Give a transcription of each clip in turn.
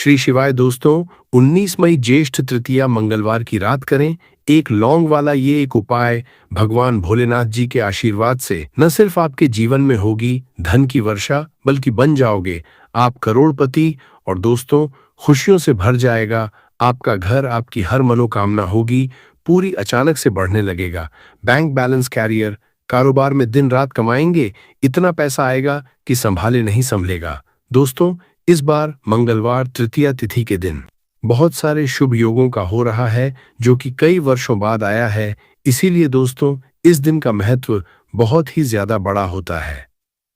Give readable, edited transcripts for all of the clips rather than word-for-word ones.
श्री शिवाय दोस्तों, 19 मई ज्येष्ठ तृतीया मंगलवार की रात करें एक लौंग वाला ये एक उपाय। भगवान भोलेनाथ जी के आशीर्वाद से न सिर्फ आपके जीवन में होगी धन की वर्षा, बल्कि बन जाओगे आप करोड़पति। और दोस्तों, खुशियों से भर जाएगा आपका घर, आपकी हर मनोकामना होगी पूरी, अचानक से बढ़ने लगेगा बैंक बैलेंस, कैरियर, कारोबार में दिन रात कमाएंगे, इतना पैसा आएगा कि संभाले नहीं संभलेगा। दोस्तों, इस बार मंगलवार तृतीया तिथि के दिन बहुत सारे शुभ योगों का हो रहा है, जो कि कई वर्षों बाद आया है। इसीलिए दोस्तों, इस दिन का महत्व बहुत ही ज्यादा बड़ा होता है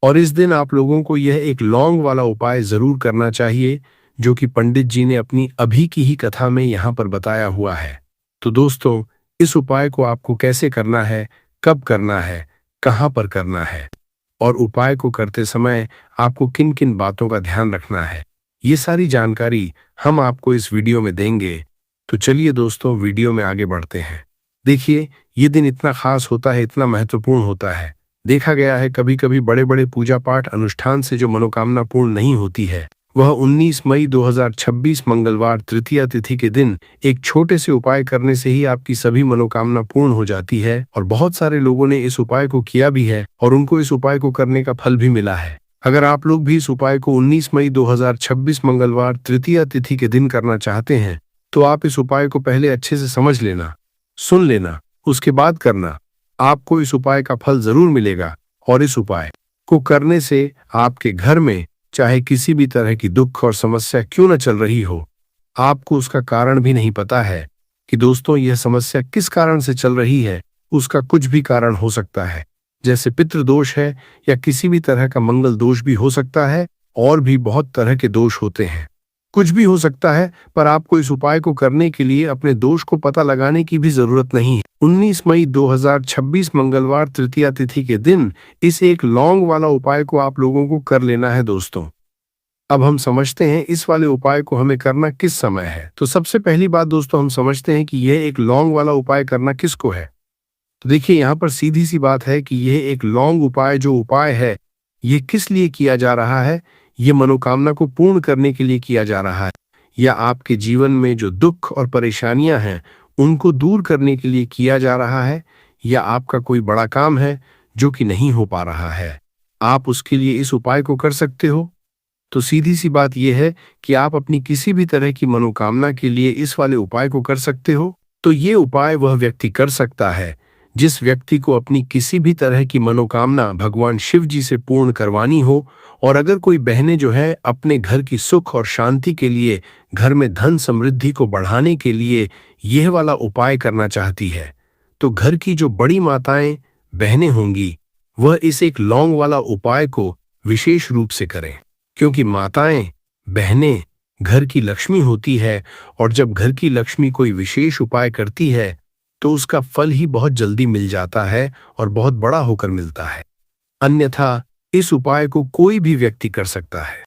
और इस दिन आप लोगों को यह एक लौंग वाला उपाय जरूर करना चाहिए, जो कि पंडित जी ने अपनी अभी की ही कथा में यहाँ पर बताया हुआ है। तो दोस्तों, इस उपाय को आपको कैसे करना है, कब करना है, कहाँ पर करना है और उपाय को करते समय आपको किन किन बातों का ध्यान रखना है, ये सारी जानकारी हम आपको इस वीडियो में देंगे। तो चलिए दोस्तों, वीडियो में आगे बढ़ते हैं। देखिए, ये दिन इतना खास होता है, इतना महत्वपूर्ण होता है। देखा गया है कभी कभी बड़े बड़े पूजा पाठ अनुष्ठान से जो मनोकामना पूर्ण नहीं होती है, वह 19 मई 2026 मंगलवार तृतीया तिथि के दिन एक छोटे से उपाय करने से ही आपकी सभी मनोकामना पूर्ण हो जाती है। और बहुत सारे लोगों ने इस उपाय को किया भी है और उनको इस उपाय को करने का फल भी मिला है। अगर आप लोग भी इस उपाय को 19 मई 2026 मंगलवार तृतीया तिथि के दिन करना चाहते हैं, तो आप इस उपाय को पहले अच्छे से समझ लेना, सुन लेना, उसके बाद करना। आपको इस उपाय का फल जरूर मिलेगा और इस उपाय को करने से आपके घर में चाहे किसी भी तरह की दुख और समस्या क्यों न चल रही हो, आपको उसका कारण भी नहीं पता है कि दोस्तों यह समस्या किस कारण से चल रही है। उसका कुछ भी कारण हो सकता है, जैसे पितृदोष है या किसी भी तरह का मंगल दोष भी हो सकता है, और भी बहुत तरह के दोष होते हैं। कुछ भी हो सकता है, पर आपको इस उपाय को करने के लिए अपने दोष को पता लगाने की भी जरूरत नहीं है। 19 मई 2026 मंगलवार तृतीया तिथि के दिन इस एक लौंग वाला उपाय को आप लोगों को कर लेना है। दोस्तों, अब हम समझते हैं इस वाले उपाय को हमें करना किस समय है। तो सबसे पहली बात दोस्तों, हम समझते हैं कि यह एक लौंग वाला उपाय करना किसको है। तो देखिए, यहाँ पर सीधी सी बात है कि यह एक लौंग उपाय जो उपाय है, ये किस लिए किया जा रहा है। ये मनोकामना को पूर्ण करने के लिए किया जा रहा है, या आपके जीवन में जो दुख और परेशानियां हैं उनको दूर करने के लिए किया जा रहा है, या आपका कोई बड़ा काम है जो कि नहीं हो पा रहा है, आप उसके लिए इस उपाय को कर सकते हो। तो सीधी सी बात यह है कि आप अपनी किसी भी तरह की मनोकामना के लिए इस वाले उपाय को कर सकते हो। तो ये उपाय वह व्यक्ति कर सकता है जिस व्यक्ति को अपनी किसी भी तरह की मनोकामना भगवान शिव जी से पूर्ण करवानी हो। और अगर कोई बहनें जो है अपने घर की सुख और शांति के लिए, घर में धन समृद्धि को बढ़ाने के लिए यह वाला उपाय करना चाहती है, तो घर की जो बड़ी माताएं बहनें होंगी वह इस एक लौंग वाला उपाय को विशेष रूप से करें, क्योंकि माताएं बहनें घर की लक्ष्मी होती है, और जब घर की लक्ष्मी कोई विशेष उपाय करती है तो उसका फल ही बहुत जल्दी मिल जाता है और बहुत बड़ा होकर मिलता है। अन्यथा इस उपाय को कोई भी व्यक्ति कर सकता है,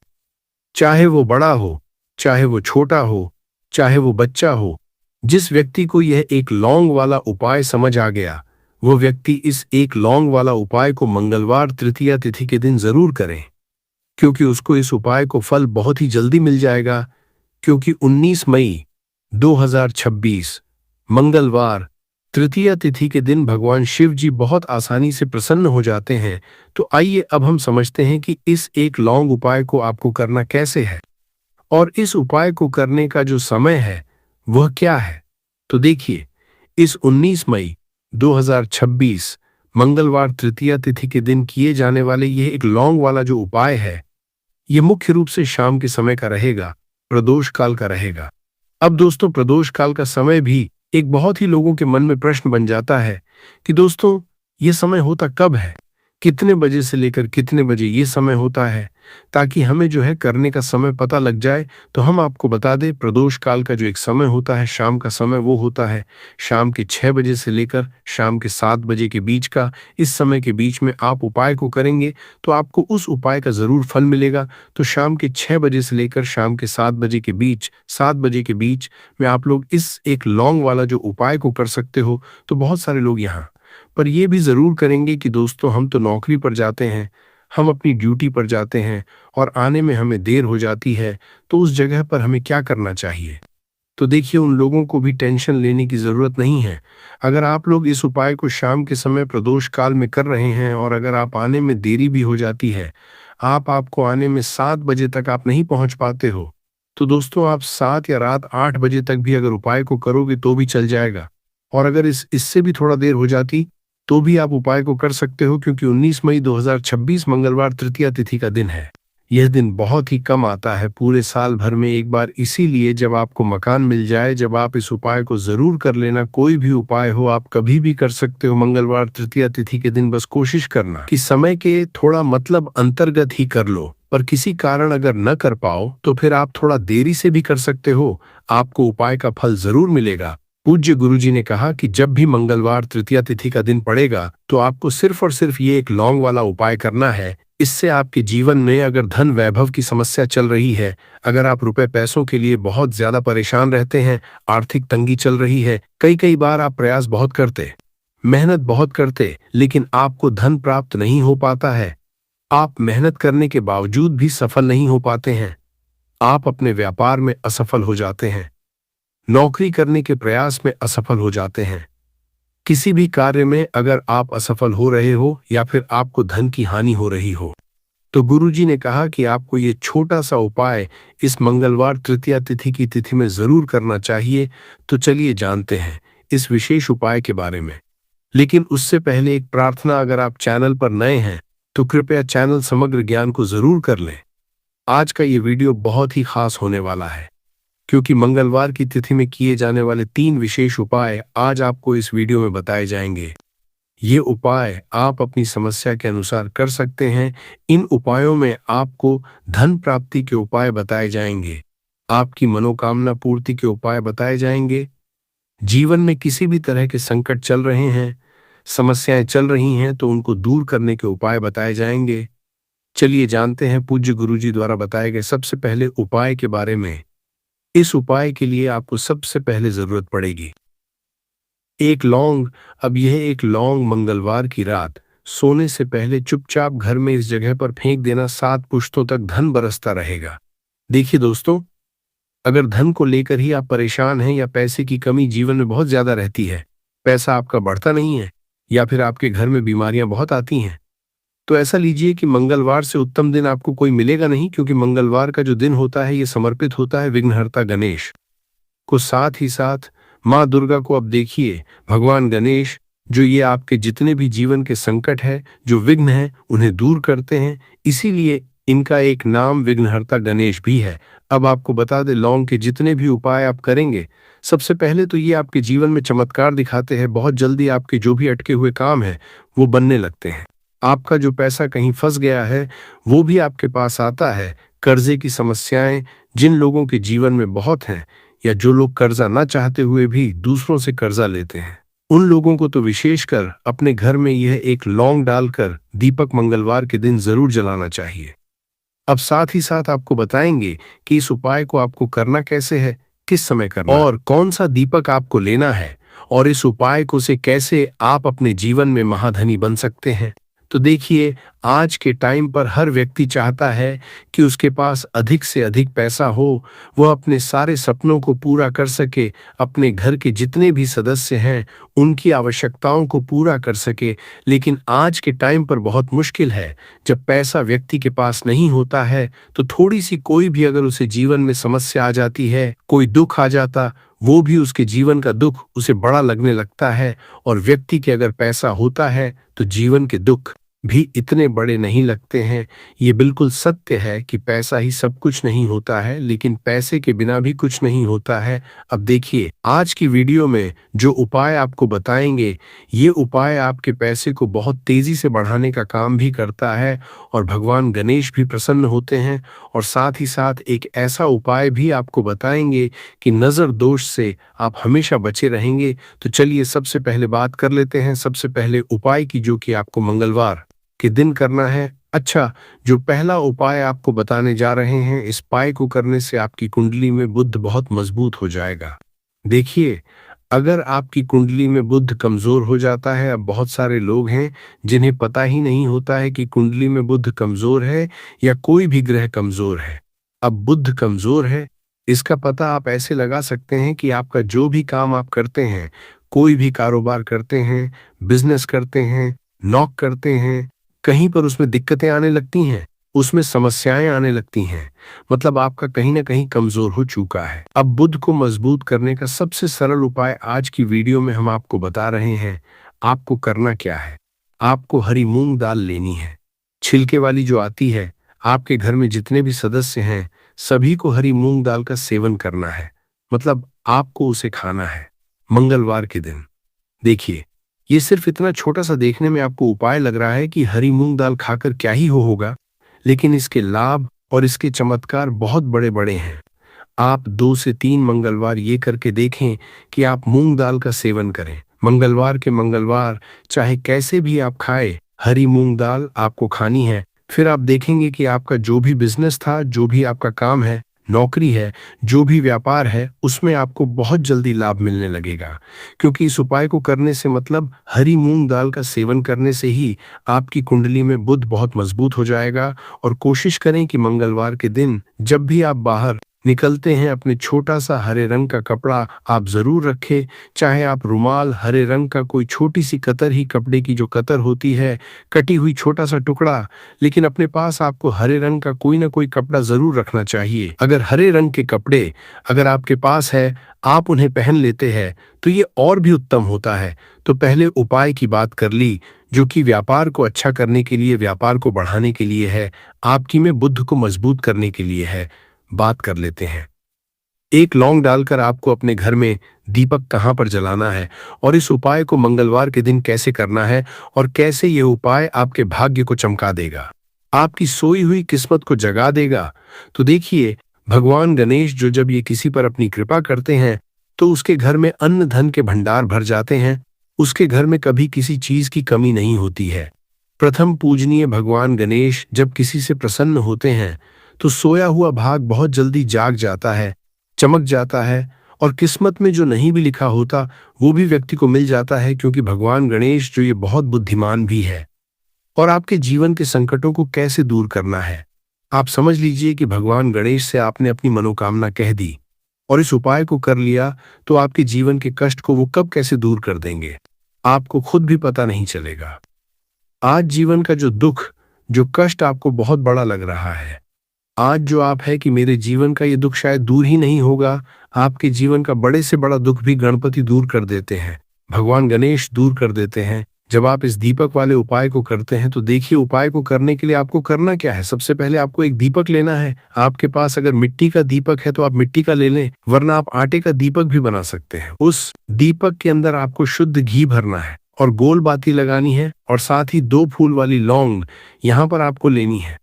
चाहे वो बड़ा हो, चाहे वो छोटा हो, चाहे वो बच्चा हो। जिस व्यक्ति को यह एक लौंग वाला उपाय समझ आ गया, वो व्यक्ति इस एक लौंग वाला उपाय को मंगलवार तृतीया तिथि के दिन जरूर करें, क्योंकि उसको इस उपाय को फल बहुत ही जल्दी मिल जाएगा। क्योंकि 19 मई 2026 मंगलवार तृतीया तिथि के दिन भगवान शिव जी बहुत आसानी से प्रसन्न हो जाते हैं। तो आइए अब हम समझते हैं कि इस एक लौंग उपाय को आपको करना कैसे है और इस उपाय को करने का जो समय है वह क्या है। तो देखिए, इस 19 मई 2026 मंगलवार तृतीया तिथि के दिन किए जाने वाले यह एक लौंग वाला जो उपाय है, यह मुख्य रूप से शाम के समय का रहेगा, प्रदोष काल का रहेगा। अब दोस्तों, प्रदोष काल का समय भी एक बहुत ही लोगों के मन में प्रश्न बन जाता है कि दोस्तों ये समय होता कब है, कितने बजे से लेकर कितने बजे ये समय होता है, ताकि हमें जो है करने का समय पता लग जाए। तो हम आपको बता दें, प्रदोष काल का जो एक समय होता है, शाम का समय, वो होता है शाम के 6 बजे से लेकर शाम के 7 बजे के बीच का। इस समय के बीच में आप उपाय को करेंगे तो आपको उस उपाय का जरूर फल मिलेगा। तो शाम के 6 बजे से लेकर शाम के 7 बजे के बीच, 7 बजे के बीच में आप लोग इस एक लौंग वाला जो उपाय को कर सकते हो। तो बहुत सारे लोग यहाँ पर यह भी जरूर करेंगे कि दोस्तों हम तो नौकरी पर जाते हैं, हम अपनी ड्यूटी पर जाते हैं और आने में हमें देर हो जाती है, तो उस जगह पर हमें क्या करना चाहिए? तो देखिए, उन लोगों को भी टेंशन लेने की ज़रूरत नहीं है। अगर आप लोग इस उपाय को शाम के समय प्रदोष काल में कर रहे हैं और अगर आप आने में देरी भी हो जाती है, आपको आने में 7 बजे तक आप नहीं पहुंच पाते हो, तो दोस्तों आप 7 या रात 8 बजे तक भी अगर उपाय को करोगे तो भी चल जाएगा। और अगर इससे भी थोड़ा देर हो जाती, तो भी आप उपाय को कर सकते हो, क्योंकि 19 मई 2026 मंगलवार तृतीया तिथि का दिन है। यह दिन बहुत ही कम आता है, पूरे साल भर में एक बार। इसीलिए जब आपको मकान मिल जाए, जब आप इस उपाय को जरूर कर लेना। कोई भी उपाय हो, आप कभी भी कर सकते हो मंगलवार तृतीया तिथि के दिन। बस कोशिश करना कि समय के थोड़ा मतलब अंतर्गत ही कर लो, पर किसी कारण अगर न कर पाओ तो फिर आप थोड़ा देरी से भी कर सकते हो, आपको उपाय का फल जरूर मिलेगा। पूज्य गुरुजी ने कहा कि जब भी मंगलवार तृतीया तिथि का दिन पड़ेगा, तो आपको सिर्फ और सिर्फ ये एक लौंग वाला उपाय करना है। इससे आपके जीवन में अगर धन वैभव की समस्या चल रही है, अगर आप रुपए पैसों के लिए बहुत ज्यादा परेशान रहते हैं, आर्थिक तंगी चल रही है, कई कई बार आप प्रयास बहुत करते, मेहनत बहुत करते, लेकिन आपको धन प्राप्त नहीं हो पाता है, आप मेहनत करने के बावजूद भी सफल नहीं हो पाते हैं, आप अपने व्यापार में असफल हो जाते हैं, नौकरी करने के प्रयास में असफल हो जाते हैं, किसी भी कार्य में अगर आप असफल हो रहे हो या फिर आपको धन की हानि हो रही हो, तो गुरुजी ने कहा कि आपको ये छोटा सा उपाय इस मंगलवार तृतीया तिथि की तिथि में जरूर करना चाहिए। तो चलिए जानते हैं इस विशेष उपाय के बारे में। लेकिन उससे पहले एक प्रार्थना, अगर आप चैनल पर नए हैं तो कृपया चैनल समग्र ज्ञान को जरूर कर लें। आज का ये वीडियो बहुत ही खास होने वाला है, क्योंकि मंगलवार की तिथि में किए जाने वाले 3 विशेष उपाय आज आपको इस वीडियो में बताए जाएंगे। ये उपाय आप अपनी समस्या के अनुसार कर सकते हैं। इन उपायों में आपको धन प्राप्ति के उपाय बताए जाएंगे, आपकी मनोकामना पूर्ति के उपाय बताए जाएंगे, जीवन में किसी भी तरह के संकट चल रहे हैं, समस्याएं चल रही हैं, तो उनको दूर करने के उपाय बताए जाएंगे। चलिए जानते हैं पूज्य गुरुजी द्वारा बताए गए सबसे पहले उपाय के बारे में। इस उपाय के लिए आपको सबसे पहले जरूरत पड़ेगी एक लौंग। अब यह एक लौंग मंगलवार की रात सोने से पहले चुपचाप घर में इस जगह पर फेंक देना। 7 पुश्तों तक धन बरसता रहेगा। देखिए दोस्तों, अगर धन को लेकर ही आप परेशान हैं या पैसे की कमी जीवन में बहुत ज्यादा रहती है, पैसा आपका बढ़ता नहीं है, या फिर आपके घर में बीमारियां बहुत आती हैं, तो ऐसा लीजिए कि मंगलवार से उत्तम दिन आपको कोई मिलेगा नहीं, क्योंकि मंगलवार का जो दिन होता है ये समर्पित होता है विघ्नहर्ता गणेश को। साथ ही साथ माँ दुर्गा को। अब देखिए, भगवान गणेश जो ये आपके जितने भी जीवन के संकट है, जो विघ्न है, उन्हें दूर करते हैं, इसीलिए इनका एक नाम विघ्नहर्ता गणेश भी है। अब आपको बता दें, लौंग के जितने भी उपाय आप करेंगे, सबसे पहले तो ये आपके जीवन में चमत्कार दिखाते हैं। बहुत जल्दी आपके जो भी अटके हुए काम है वो बनने लगते हैं। आपका जो पैसा कहीं फंस गया है वो भी आपके पास आता है। कर्जे की समस्याएं जिन लोगों के जीवन में बहुत हैं, या जो लोग कर्जा ना चाहते हुए भी दूसरों से कर्जा लेते हैं, उन लोगों को तो विशेषकर अपने घर में यह एक लौंग डालकर दीपक मंगलवार के दिन जरूर जलाना चाहिए। अब साथ ही साथ आपको बताएंगे कि इस उपाय को आपको करना कैसे है, किस समय करना और कौन सा दीपक आपको लेना है, और इस उपाय को से कैसे आप अपने जीवन में महाधनी बन सकते हैं। तो देखिए, आज के टाइम पर हर व्यक्ति चाहता है कि उसके पास अधिक से अधिक पैसा हो, वह अपने सारे सपनों को पूरा कर सके, अपने घर के जितने भी सदस्य हैं उनकी आवश्यकताओं को पूरा कर सके। लेकिन आज के टाइम पर बहुत मुश्किल है। जब पैसा व्यक्ति के पास नहीं होता है, तो थोड़ी सी कोई भी अगर उसे जीवन में समस्या आ जाती है, कोई दुख आ जाता, वो भी उसके जीवन का दुख उसे बड़ा लगने लगता है। और व्यक्ति के अगर पैसा होता है तो जीवन के दुख भी इतने बड़े नहीं लगते हैं। ये बिल्कुल सत्य है कि पैसा ही सब कुछ नहीं होता है, लेकिन पैसे के बिना भी कुछ नहीं होता है। अब देखिए, आज की वीडियो में जो उपाय आपको बताएंगे, ये उपाय आपके पैसे को बहुत तेजी से बढ़ाने का काम भी करता है, और भगवान गणेश भी प्रसन्न होते हैं। और साथ ही साथ एक ऐसा उपाय भी आपको बताएंगे कि नजर दोष से आप हमेशा बचे रहेंगे। तो चलिए सबसे पहले बात कर लेते हैं सबसे पहले उपाय की, जो कि आपको मंगलवार के दिन करना है। अच्छा, जो पहला उपाय आपको बताने जा रहे हैं, इस उपाय को करने से आपकी कुंडली में बुध बहुत मजबूत हो जाएगा। देखिए, अगर आपकी कुंडली में बुध कमजोर हो जाता है, अब बहुत सारे लोग हैं जिन्हें पता ही नहीं होता है कि कुंडली में बुध कमजोर है या कोई भी ग्रह कमजोर है। अब बुध कमजोर है, इसका पता आप ऐसे लगा सकते हैं कि आपका जो भी काम आप करते हैं, कोई भी कारोबार करते हैं, बिजनेस करते हैं, नौक करते हैं, कहीं पर उसमें दिक्कतें आने लगती हैं, उसमें समस्याएं आने लगती हैं। मतलब आपका कहीं ना कहीं कमजोर हो चुका है। अब बुध को मजबूत करने का सबसे सरल उपाय आज की वीडियो में हम आपको बता रहे हैं। आपको करना क्या है? आपको हरी मूंग दाल लेनी है, छिलके वाली जो आती है। आपके घर में जितने भी सदस्य हैं, सभी को हरी मूंग दाल का सेवन करना है। मतलब आपको उसे खाना है मंगलवार के दिन। देखिए, ये सिर्फ इतना छोटा सा देखने में आपको उपाय लग रहा है कि हरी मूंग दाल खाकर क्या ही होगा, लेकिन इसके लाभ और इसके चमत्कार बहुत बड़े बड़े हैं। आप 2 से 3 मंगलवार ये करके देखें कि आप मूंग दाल का सेवन करें। मंगलवार के मंगलवार चाहे कैसे भी आप खाए, हरी मूंग दाल आपको खानी है। फिर आप देखेंगे कि आपका जो भी बिजनेस था, जो भी आपका काम है, नौकरी है, जो भी व्यापार है, उसमें आपको बहुत जल्दी लाभ मिलने लगेगा। क्योंकि इस उपाय को करने से मतलब हरी मूंग दाल का सेवन करने से ही आपकी कुंडली में बुध बहुत मजबूत हो जाएगा। और कोशिश करें कि मंगलवार के दिन जब भी आप बाहर निकलते हैं, अपने छोटा सा हरे रंग का कपड़ा आप जरूर रखें। चाहे आप रुमाल, हरे रंग का कोई छोटी सी कतर ही, कपड़े की जो कतर होती है, कटी हुई छोटा सा टुकड़ा, लेकिन अपने पास आपको हरे रंग का कोई ना कोई कपड़ा जरूर रखना चाहिए। अगर हरे रंग के कपड़े अगर आपके पास है, आप उन्हें पहन लेते हैं, तो ये और भी उत्तम होता है। तो पहले उपाय की बात कर ली, जो कि व्यापार को अच्छा करने के लिए, व्यापार को बढ़ाने के लिए है, आपकी में बुद्ध को मजबूत करने के लिए है। बात कर लेते हैं। एक लौंग डालकर आपको अपने घर में दीपक कहाँ पर जलाना है और इस उपाय को मंगलवार के दिन कैसे करना है और कैसे ये उपाय आपके भाग्य को चमका देगा, आपकी सोई हुई किस्मत को जगा देगा। तो देखिए, भगवान गणेश जो जब ये किसी पर अपनी कृपा करते हैं, तो उसके घर में अन्न धन के भंडार भर जाते हैं। उसके घर में कभी किसी चीज की कमी नहीं होती है। प्रथम पूजनीय भगवान गणेश जब किसी से प्रसन्न होते हैं, तो सोया हुआ भाग बहुत जल्दी जाग जाता है, चमक जाता है, और किस्मत में जो नहीं भी लिखा होता वो भी व्यक्ति को मिल जाता है। क्योंकि भगवान गणेश जो ये बहुत बुद्धिमान भी है। और आपके जीवन के संकटों को कैसे दूर करना है, आप समझ लीजिए कि भगवान गणेश से आपने अपनी मनोकामना कह दी और इस उपाय को कर लिया, तो आपके जीवन के कष्ट को वो कब कैसे दूर कर देंगे, आपको खुद भी पता नहीं चलेगा। आज जीवन का जो दुख, जो कष्ट आपको बहुत बड़ा लग रहा है, आज जो आप है कि मेरे जीवन का ये दुख शायद दूर ही नहीं होगा, आपके जीवन का बड़े से बड़ा दुख भी गणपति दूर कर देते हैं, भगवान गणेश दूर कर देते हैं। जब आप इस दीपक वाले उपाय को करते हैं, तो देखिए, उपाय को करने के लिए आपको करना क्या है। सबसे पहले आपको एक दीपक लेना है। आपके पास अगर मिट्टी का दीपक है तो आप मिट्टी का ले लें, वरना आप आटे का दीपक भी बना सकते हैं। उस दीपक के अंदर आपको शुद्ध घी भरना है और गोल बाती लगानी है, और साथ ही 2 फूल वाली लौंग यहाँ पर आपको लेनी है।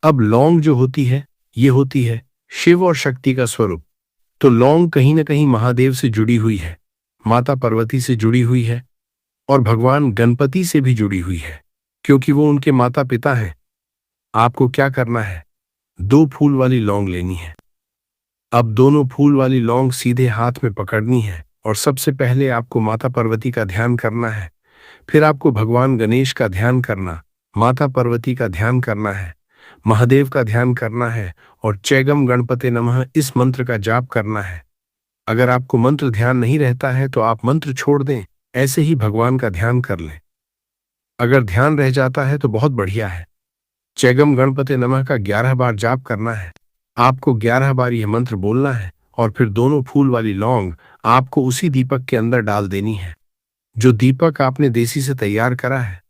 अब लौंग जो होती है, ये होती है शिव और शक्ति का स्वरूप। तो लौंग कहीं ना कहीं महादेव से जुड़ी हुई है, माता पार्वती से जुड़ी हुई है, और भगवान गणपति से भी जुड़ी हुई है, क्योंकि वो उनके माता पिता हैं। आपको क्या करना है, 2 फूल वाली लौंग लेनी है। अब दोनों फूल वाली लौंग सीधे हाथ में पकड़नी है, और सबसे पहले आपको माता पार्वती का ध्यान करना है। फिर आपको भगवान गणेश का ध्यान करना, माता पार्वती का ध्यान करना है, महादेव का ध्यान करना है, और चैगम गणपते नमः इस मंत्र का जाप करना है। अगर आपको मंत्र ध्यान नहीं रहता है तो आप मंत्र छोड़ दें, ऐसे ही भगवान का ध्यान कर लें। अगर ध्यान रह जाता है तो बहुत बढ़िया है। चैगम गणपते नमः का 11 बार जाप करना है। आपको 11 बार यह मंत्र बोलना है, और फिर दोनों फूल वाली लौंग आपको उसी दीपक के अंदर डाल देनी है, जो दीपक आपने देसी से तैयार करा है।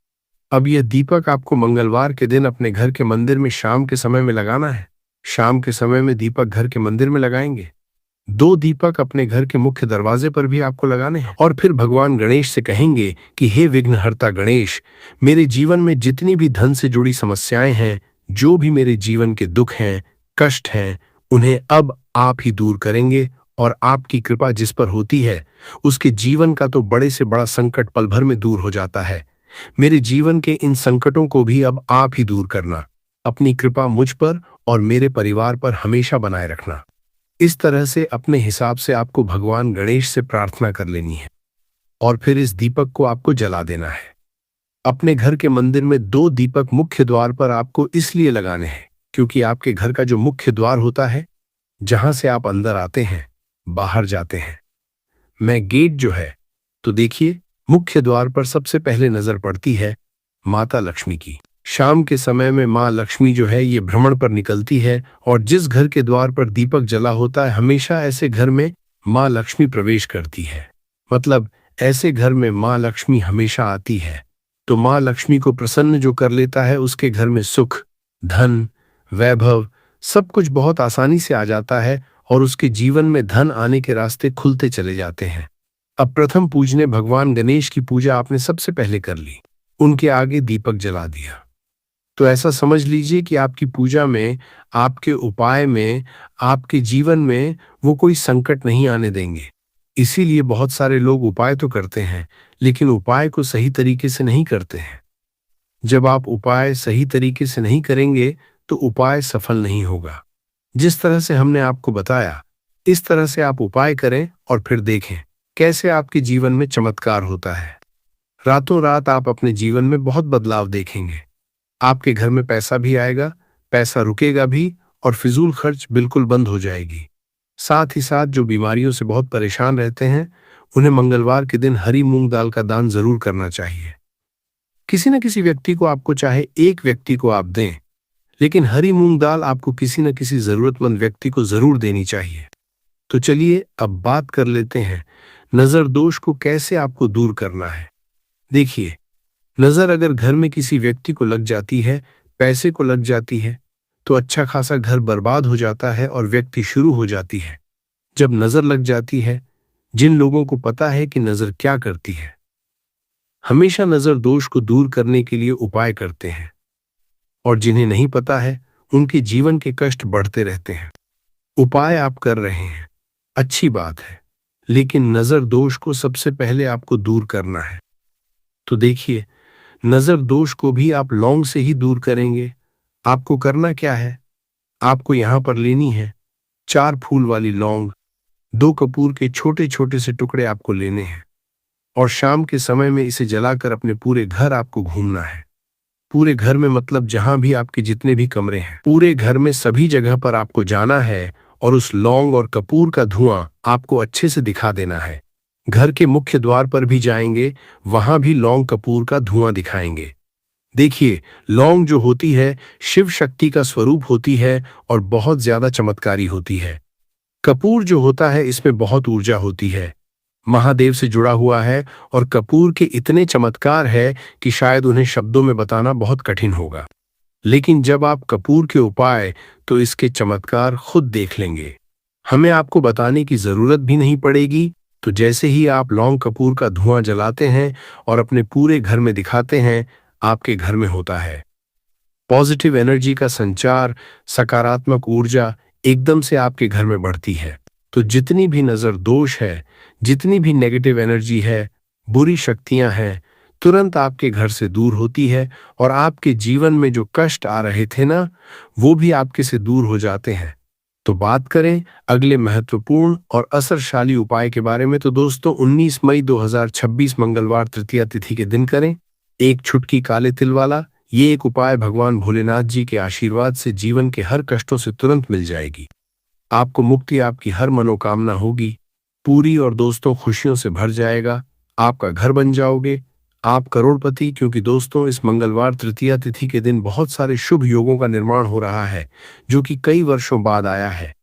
अब यह दीपक आपको मंगलवार के दिन अपने घर के मंदिर में शाम के समय में लगाना है। शाम के समय में दीपक घर के मंदिर में लगाएंगे। 2 दीपक अपने घर के मुख्य दरवाजे पर भी आपको लगाने हैं, और फिर भगवान गणेश से कहेंगे कि हे विघ्नहर्ता गणेश, मेरे जीवन में जितनी भी धन से जुड़ी समस्याएं हैं, जो भी मेरे जीवन के दुख हैं, कष्ट हैं, उन्हें अब आप ही दूर करेंगे। और आपकी कृपा जिस पर होती है, उसके जीवन का तो बड़े से बड़ा संकट पल भर में दूर हो जाता है। मेरे जीवन के इन संकटों को भी अब आप ही दूर करना। अपनी कृपा मुझ पर और मेरे परिवार पर हमेशा बनाए रखना। इस तरह से अपने हिसाब से आपको भगवान गणेश से प्रार्थना कर लेनी है और फिर इस दीपक को आपको जला देना है। अपने घर के मंदिर में 2 दीपक मुख्य द्वार पर आपको इसलिए लगाने हैं क्योंकि आपके घर का जो मुख्य द्वार होता है, जहां से आप अंदर आते हैं, बाहर जाते हैं, मैं गेट जो है, तो देखिए मुख्य द्वार पर सबसे पहले नजर पड़ती है माता लक्ष्मी की। शाम के समय में माँ लक्ष्मी जो है ये भ्रमण पर निकलती है और जिस घर के द्वार पर दीपक जला होता है, हमेशा ऐसे घर में माँ लक्ष्मी प्रवेश करती है। मतलब ऐसे घर में माँ लक्ष्मी हमेशा आती है। तो माँ लक्ष्मी को प्रसन्न जो कर लेता है, उसके घर में सुख, धन, वैभव सब कुछ बहुत आसानी से आ जाता है और उसके जीवन में धन आने के रास्ते खुलते चले जाते हैं। अब प्रथम पूजने भगवान गणेश की पूजा आपने सबसे पहले कर ली, उनके आगे दीपक जला दिया। तो ऐसा समझ लीजिए कि आपकी पूजा में, आपके उपाय में, आपके जीवन में वो कोई संकट नहीं आने देंगे। इसीलिए बहुत सारे लोग उपाय तो करते हैं, लेकिन उपाय को सही तरीके से नहीं करते हैं। जब आप उपाय सही तरीके से नहीं करेंगे, तो उपाय सफल नहीं होगा। जिस तरह से हमने आपको बताया, इस तरह से आप उपाय करें और फिर देखें कैसे आपके जीवन में चमत्कार होता है। रातों रात आप अपने जीवन में बहुत बदलाव देखेंगे। आपके घर में पैसा भी आएगा, पैसा रुकेगा भी और फिजूल खर्च बिल्कुल बंद हो जाएगी। साथ ही साथ जो बीमारियों से बहुत परेशान रहते हैं, उन्हें मंगलवार के दिन हरी मूंग दाल का दान जरूर करना चाहिए। किसी न किसी व्यक्ति को, आपको चाहे एक व्यक्ति को आप दें, लेकिन हरी मूंग दाल आपको किसी न किसी जरूरतमंद व्यक्ति को जरूर देनी चाहिए। तो चलिए अब बात कर लेते हैं नजर दोष को कैसे आपको दूर करना है। देखिए, नजर अगर घर में किसी व्यक्ति को लग जाती है, पैसे को लग जाती है, तो अच्छा खासा घर बर्बाद हो जाता है और व्यक्ति शुरू हो जाती है। जब नजर लग जाती है, जिन लोगों को पता है कि नजर क्या करती है, हमेशा नजर दोष को दूर करने के लिए उपाय करते हैं, और जिन्हें नहीं पता है, उनके जीवन के कष्ट बढ़ते रहते हैं। उपाय आप कर रहे हैं, अच्छी बात है, लेकिन नजर दोष को सबसे पहले आपको दूर करना है। तो देखिए, नजर दोष को भी आप लौंग से ही दूर करेंगे। आपको करना क्या है, आपको यहां पर लेनी है 4 फूल वाली लौंग, 2 कपूर के छोटे छोटे से टुकड़े आपको लेने हैं और शाम के समय में इसे जलाकर अपने पूरे घर आपको घूमना है। पूरे घर में, मतलब जहां भी आपके जितने भी कमरे हैं, पूरे घर में सभी जगह पर आपको जाना है और उस लौंग और कपूर का धुआं आपको अच्छे से दिखा देना है। घर के मुख्य द्वार पर भी जाएंगे, वहां भी लौंग कपूर का धुआं दिखाएंगे। देखिए, लौंग जो होती है शिव शक्ति का स्वरूप होती है और बहुत ज्यादा चमत्कारी होती है। कपूर जो होता है इसमें बहुत ऊर्जा होती है, महादेव से जुड़ा हुआ है और कपूर के इतने चमत्कार है कि शायद उन्हें शब्दों में बताना बहुत कठिन होगा। लेकिन जब आप कपूर के उपाय, तो इसके चमत्कार खुद देख लेंगे। हमें आपको बताने की जरूरत भी नहीं पड़ेगी। तो जैसे ही आप लौंग कपूर का धुआं जलाते हैं और अपने पूरे घर में दिखाते हैं, आपके घर में होता है पॉजिटिव एनर्जी का संचार, सकारात्मक ऊर्जा एकदम से आपके घर में बढ़ती है। तो जितनी भी नजर दोष है, जितनी भी नेगेटिव एनर्जी है, बुरी शक्तियां हैं, तुरंत आपके घर से दूर होती है और आपके जीवन में जो कष्ट आ रहे थे ना, वो भी आपके से दूर हो जाते हैं। तो बात करें अगले महत्वपूर्ण और असरशाली उपाय के बारे में, तो दोस्तों 19 मई 2026 मंगलवार तृतीया तिथि के दिन करें एक छुटकी काले तिल वाला। ये एक उपाय भगवान भोलेनाथ जी के आशीर्वाद से जीवन के हर कष्टों से तुरंत मिल जाएगी। आपको मुक्ति, आपकी हर मनोकामना होगी पूरी और दोस्तों खुशियों से भर जाएगा। आपका घर बन जाओगे, आप करोड़पति। क्योंकि दोस्तों इस मंगलवार तृतीया तिथि के दिन बहुत सारे शुभ योगों का निर्माण हो रहा है, जो कि कई वर्षों बाद आया है।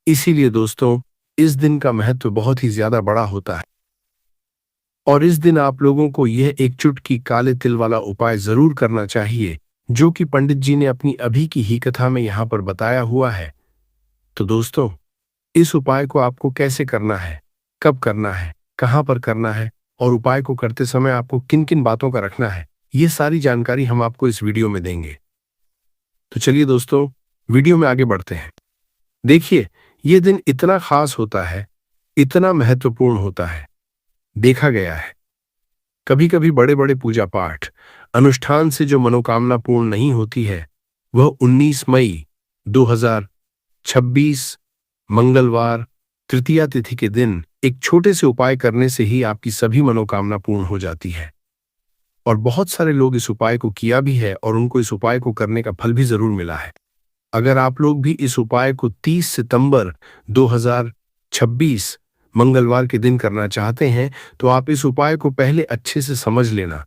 इसीलिए दोस्तों इस दिन का महत्व बहुत ही ज्यादा बड़ा होता है और इस दिन आप लोगों को यह एक चुटकी काले तिल वाला उपाय जरूर करना चाहिए, जो कि पंडित जी ने अपनी अभी की ही कथा में यहाँ पर बताया हुआ है। तो दोस्तों इस उपाय को आपको कैसे करना है, कब करना है, कहाँ पर करना है और उपाय को करते समय आपको किन किन बातों का रखना है, ये सारी जानकारी हम आपको इस वीडियो में देंगे। तो चलिए दोस्तों वीडियो में आगे बढ़ते हैं। देखिए, ये दिन इतना खास होता है, इतना महत्वपूर्ण होता है। देखा गया है कभी कभी बड़े बड़े पूजा पाठ अनुष्ठान से जो मनोकामना पूर्ण नहीं होती है, वह 19 मई 2026 मंगलवार तृतीया तिथि के दिन एक छोटे से उपाय करने से ही आपकी सभी मनोकामना पूर्ण हो जाती है। और बहुत सारे लोग इस उपाय को किया भी है और उनको इस उपाय को करने का फल भी जरूर मिला है। अगर आप लोग भी इस उपाय को 30 सितंबर 2026 मंगलवार के दिन करना चाहते हैं तो आप इस उपाय को पहले अच्छे से समझ लेना,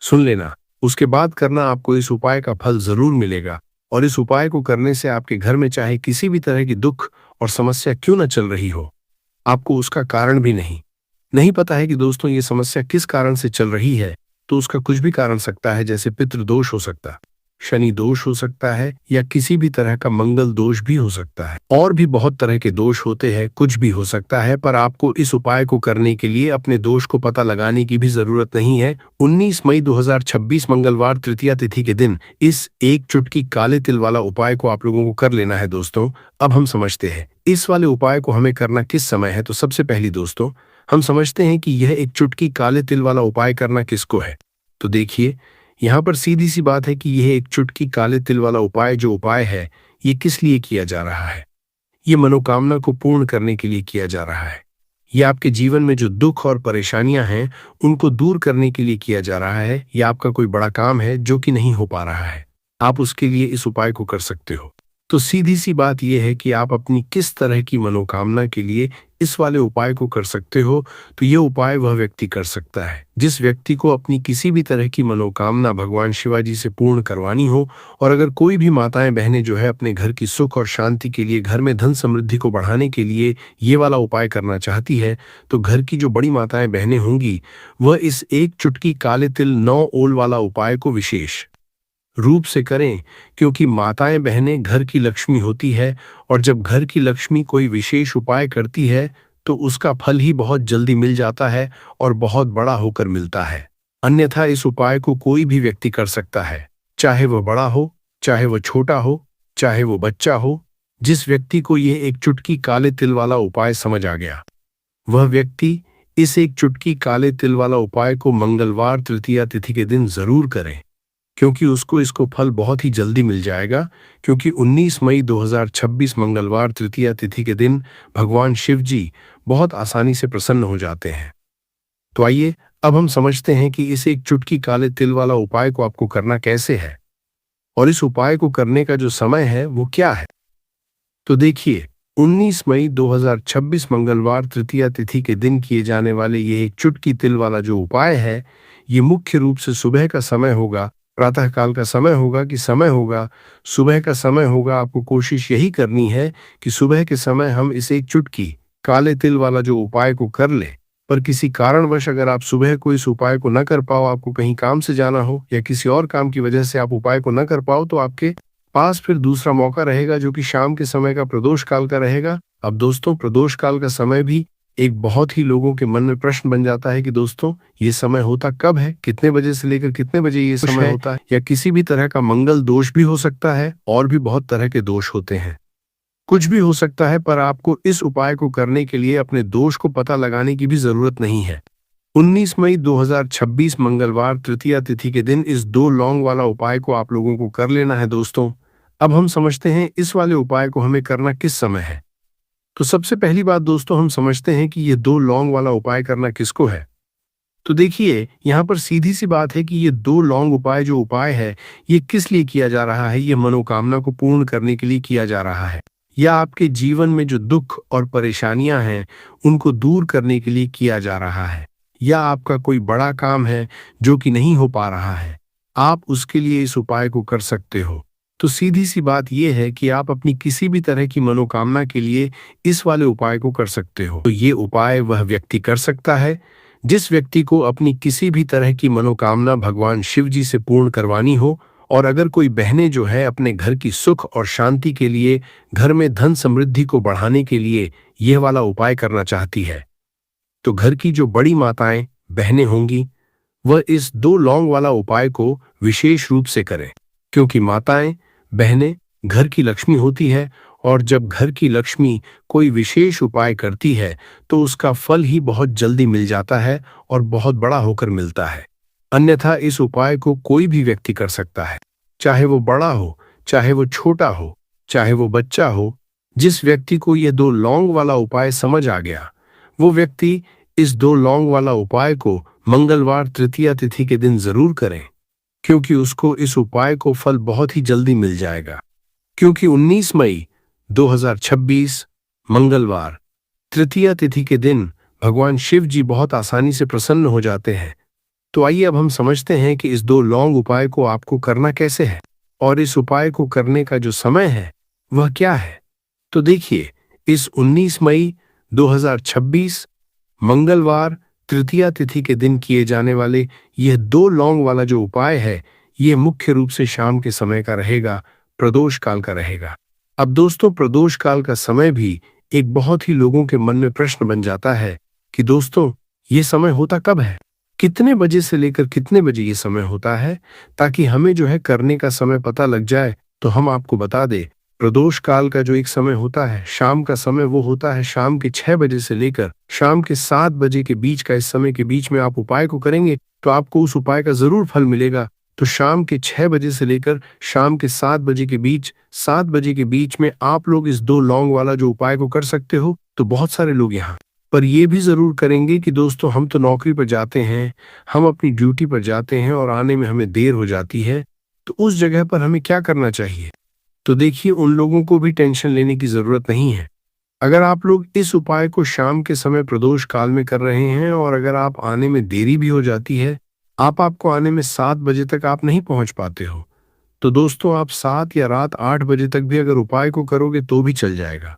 सुन लेना, उसके बाद करना। आपको इस उपाय का फल जरूर मिलेगा। और इस उपाय को करने से आपके घर में चाहे किसी भी तरह की दुख और समस्या क्यों न चल रही हो, आपको उसका कारण भी नहीं पता है कि दोस्तों ये समस्या किस कारण से चल रही है, तो उसका कुछ भी कारण सकता है। जैसे पितृदोष हो सकता है, शनि दोष हो सकता है, या किसी भी तरह का मंगल दोष भी हो सकता है। और भी बहुत तरह के दोष होते हैं, कुछ भी हो सकता है। पर आपको इस उपाय को करने के लिए अपने दोष को पता लगाने की भी जरूरत नहीं है। 19 मई 2026 मंगलवार तृतीया तिथि के दिन इस एक चुटकी काले तिल वाला उपाय को आप लोगों को कर लेना है। दोस्तों अब हम समझते हैं इस वाले उपाय को हमें करना किस समय है। तो सबसे पहले दोस्तों हम समझते हैं कि यह एक चुटकी काले तिल वाला उपाय करना किसको है। तो देखिए यहाँ पर सीधी सी बात है कि यह एक चुटकी काले तिल वाला उपाय जो उपाय है ये किस लिए किया जा रहा है। ये मनोकामना को पूर्ण करने के लिए किया जा रहा है। ये आपके जीवन में जो दुख और परेशानियां हैं उनको दूर करने के लिए किया जा रहा है। या आपका कोई बड़ा काम है जो कि नहीं हो पा रहा है, आप उसके लिए इस उपाय को कर सकते हो। तो सीधी सी बात यह है कि आप अपनी किस तरह की मनोकामना के लिए इस वाले उपाय को कर सकते हो। तो ये उपाय वह व्यक्ति कर सकता है जिस व्यक्ति को अपनी किसी भी तरह की मनोकामना भगवान शिवाजी से पूर्ण करवानी हो। और अगर कोई भी माताएं बहनें जो है अपने घर की सुख और शांति के लिए, घर में धन समृद्धि को बढ़ाने के लिए ये वाला उपाय करना चाहती है, तो घर की जो बड़ी माताएं बहनें होंगी वह इस एक चुटकी काले तिल 9 ओल वाला उपाय को विशेष रूप से करें। क्योंकि माताएं बहनें घर की लक्ष्मी होती है और जब घर की लक्ष्मी कोई विशेष उपाय करती है तो उसका फल ही बहुत जल्दी मिल जाता है और बहुत बड़ा होकर मिलता है। अन्यथा इस उपाय को कोई भी व्यक्ति कर सकता है, चाहे वह बड़ा हो, चाहे वह छोटा हो, चाहे वो बच्चा हो। जिस व्यक्ति को यह एक चुटकी काले तिल वाला उपाय समझ आ गया वह व्यक्ति इस एक चुटकी काले तिल वाला उपाय को मंगलवार तृतीया तिथि के दिन जरूर करें, क्योंकि उसको इसको फल बहुत ही जल्दी मिल जाएगा। क्योंकि 19 मई 2026 मंगलवार तृतीया तिथि के दिन भगवान शिव जी बहुत आसानी से प्रसन्न हो जाते हैं। तो आइए अब हम समझते हैं कि इस एक चुटकी काले तिल वाला उपाय को आपको करना कैसे है और इस उपाय को करने का जो समय है वो क्या है। तो देखिए 19 मई 2026 मंगलवार तृतीया तिथि के दिन किए जाने वाले ये एक चुटकी तिल वाला जो उपाय है ये मुख्य रूप से सुबह का समय होगा, प्रातः काल का समय होगा कि समय होगा, सुबह का समय होगा। आपको कोशिश यही करनी है कि सुबह के समय हम इस एक चुटकी काले तिल वाला जो उपाय को कर ले। पर किसी कारणवश अगर आप सुबह को इस उपाय को न कर पाओ, आपको कहीं काम से जाना हो या किसी और काम की वजह से आप उपाय को न कर पाओ, तो आपके पास फिर दूसरा मौका रहेगा जो कि शाम के समय का प्रदोष काल का रहेगा। अब दोस्तों प्रदोष काल का समय भी एक बहुत ही लोगों के मन में प्रश्न बन जाता है कि दोस्तों ये समय होता कब है, कितने बजे से लेकर कितने बजे ये समय होता है, या किसी भी तरह का मंगल दोष भी हो सकता है और भी बहुत तरह के दोष होते हैं, कुछ भी हो सकता है। पर आपको इस उपाय को करने के लिए अपने दोष को पता लगाने की भी जरूरत नहीं है। 19 मई 2026 मंगलवार तृतीया तिथि के दिन इस 2 लौंग वाला उपाय को आप लोगों को कर लेना है। दोस्तों अब हम समझते हैं इस वाले उपाय को हमें करना किस समय है। तो सबसे पहली बात दोस्तों हम समझते हैं कि ये 2 लौंग वाला उपाय करना किसको है। तो देखिए यहाँ पर सीधी सी बात है कि ये 2 लौंग उपाय जो उपाय है ये किस लिए किया जा रहा है। ये मनोकामना को पूर्ण करने के लिए किया जा रहा है, या आपके जीवन में जो दुख और परेशानियां हैं उनको दूर करने के लिए किया जा रहा है, या आपका कोई बड़ा काम है जो कि नहीं हो पा रहा है, आप उसके लिए इस उपाय को कर सकते हो। तो सीधी सी बात यह है कि आप अपनी किसी भी तरह की मनोकामना के लिए इस वाले उपाय को कर सकते हो। तो ये उपाय वह व्यक्ति कर सकता है जिस व्यक्ति को अपनी किसी भी तरह की मनोकामना भगवान शिव जी से पूर्ण करवानी हो। और अगर कोई बहनें जो है अपने घर की सुख और शांति के लिए, घर में धन समृद्धि को बढ़ाने के लिए यह वाला उपाय करना चाहती है, तो घर की जो बड़ी माताएं बहनें होंगी वह इस 2 लौंग वाला उपाय को विशेष रूप से करें। क्योंकि माताएं बहनें घर की लक्ष्मी होती है और जब घर की लक्ष्मी कोई विशेष उपाय करती है तो उसका फल ही बहुत जल्दी मिल जाता है और बहुत बड़ा होकर मिलता है। अन्यथा इस उपाय को कोई भी व्यक्ति कर सकता है, चाहे वो बड़ा हो, चाहे वो छोटा हो, चाहे वो बच्चा हो। जिस व्यक्ति को यह 2 लौंग वाला उपाय समझ आ गया, वो व्यक्ति इस 2 लौंग वाला उपाय को मंगलवार तृतीया तिथि के दिन जरूर करें, क्योंकि उसको इस उपाय को फल बहुत ही जल्दी मिल जाएगा। क्योंकि 19 मई 2026 मंगलवार तृतीया तिथि के दिन भगवान शिव जी बहुत आसानी से प्रसन्न हो जाते हैं। तो आइए अब हम समझते हैं कि इस 2 लौंग उपाय को आपको करना कैसे है और इस उपाय को करने का जो समय है वह क्या है। तो देखिए, इस 19 मई 2026 मंगलवार तृतीया तिथि के दिन किए जाने वाले यह 2 लौंग वाला जो उपाय है, यह मुख्य रूप से शाम के समय का रहेगा, प्रदोष काल का रहेगा। अब दोस्तों, प्रदोष काल का समय भी एक बहुत ही लोगों के मन में प्रश्न बन जाता है कि दोस्तों ये समय होता कब है, कितने बजे से लेकर कितने बजे ये समय होता है, ताकि हमें जो है करने का समय पता लग जाए। तो हम आपको बता दें, प्रदोष काल का जो एक समय होता है, शाम का समय, वो होता है शाम के 6 बजे से लेकर शाम के 7 बजे के बीच का। इस समय के बीच में आप उपाय को करेंगे तो आपको उस उपाय का जरूर फल मिलेगा। तो शाम के 6 बजे से लेकर शाम के 7 बजे के बीच, 7 बजे के बीच में आप लोग इस 2 लौंग वाला जो उपाय को कर सकते हो। तो बहुत सारे लोग यहाँ पर ये भी जरूर करेंगे कि दोस्तों हम तो नौकरी पर जाते हैं, हम अपनी ड्यूटी पर जाते हैं और आने में हमें देर हो जाती है, तो उस जगह पर हमें क्या करना चाहिए। तो देखिए, उन लोगों को भी टेंशन लेने की जरूरत नहीं है। अगर आप लोग इस उपाय को शाम के समय प्रदोष काल में कर रहे हैं और अगर आप आने में देरी भी हो जाती है, आपको आने में 7 बजे तक आप नहीं पहुंच पाते हो, तो दोस्तों आप 7 या रात 8 बजे तक भी अगर उपाय को करोगे तो भी चल जाएगा।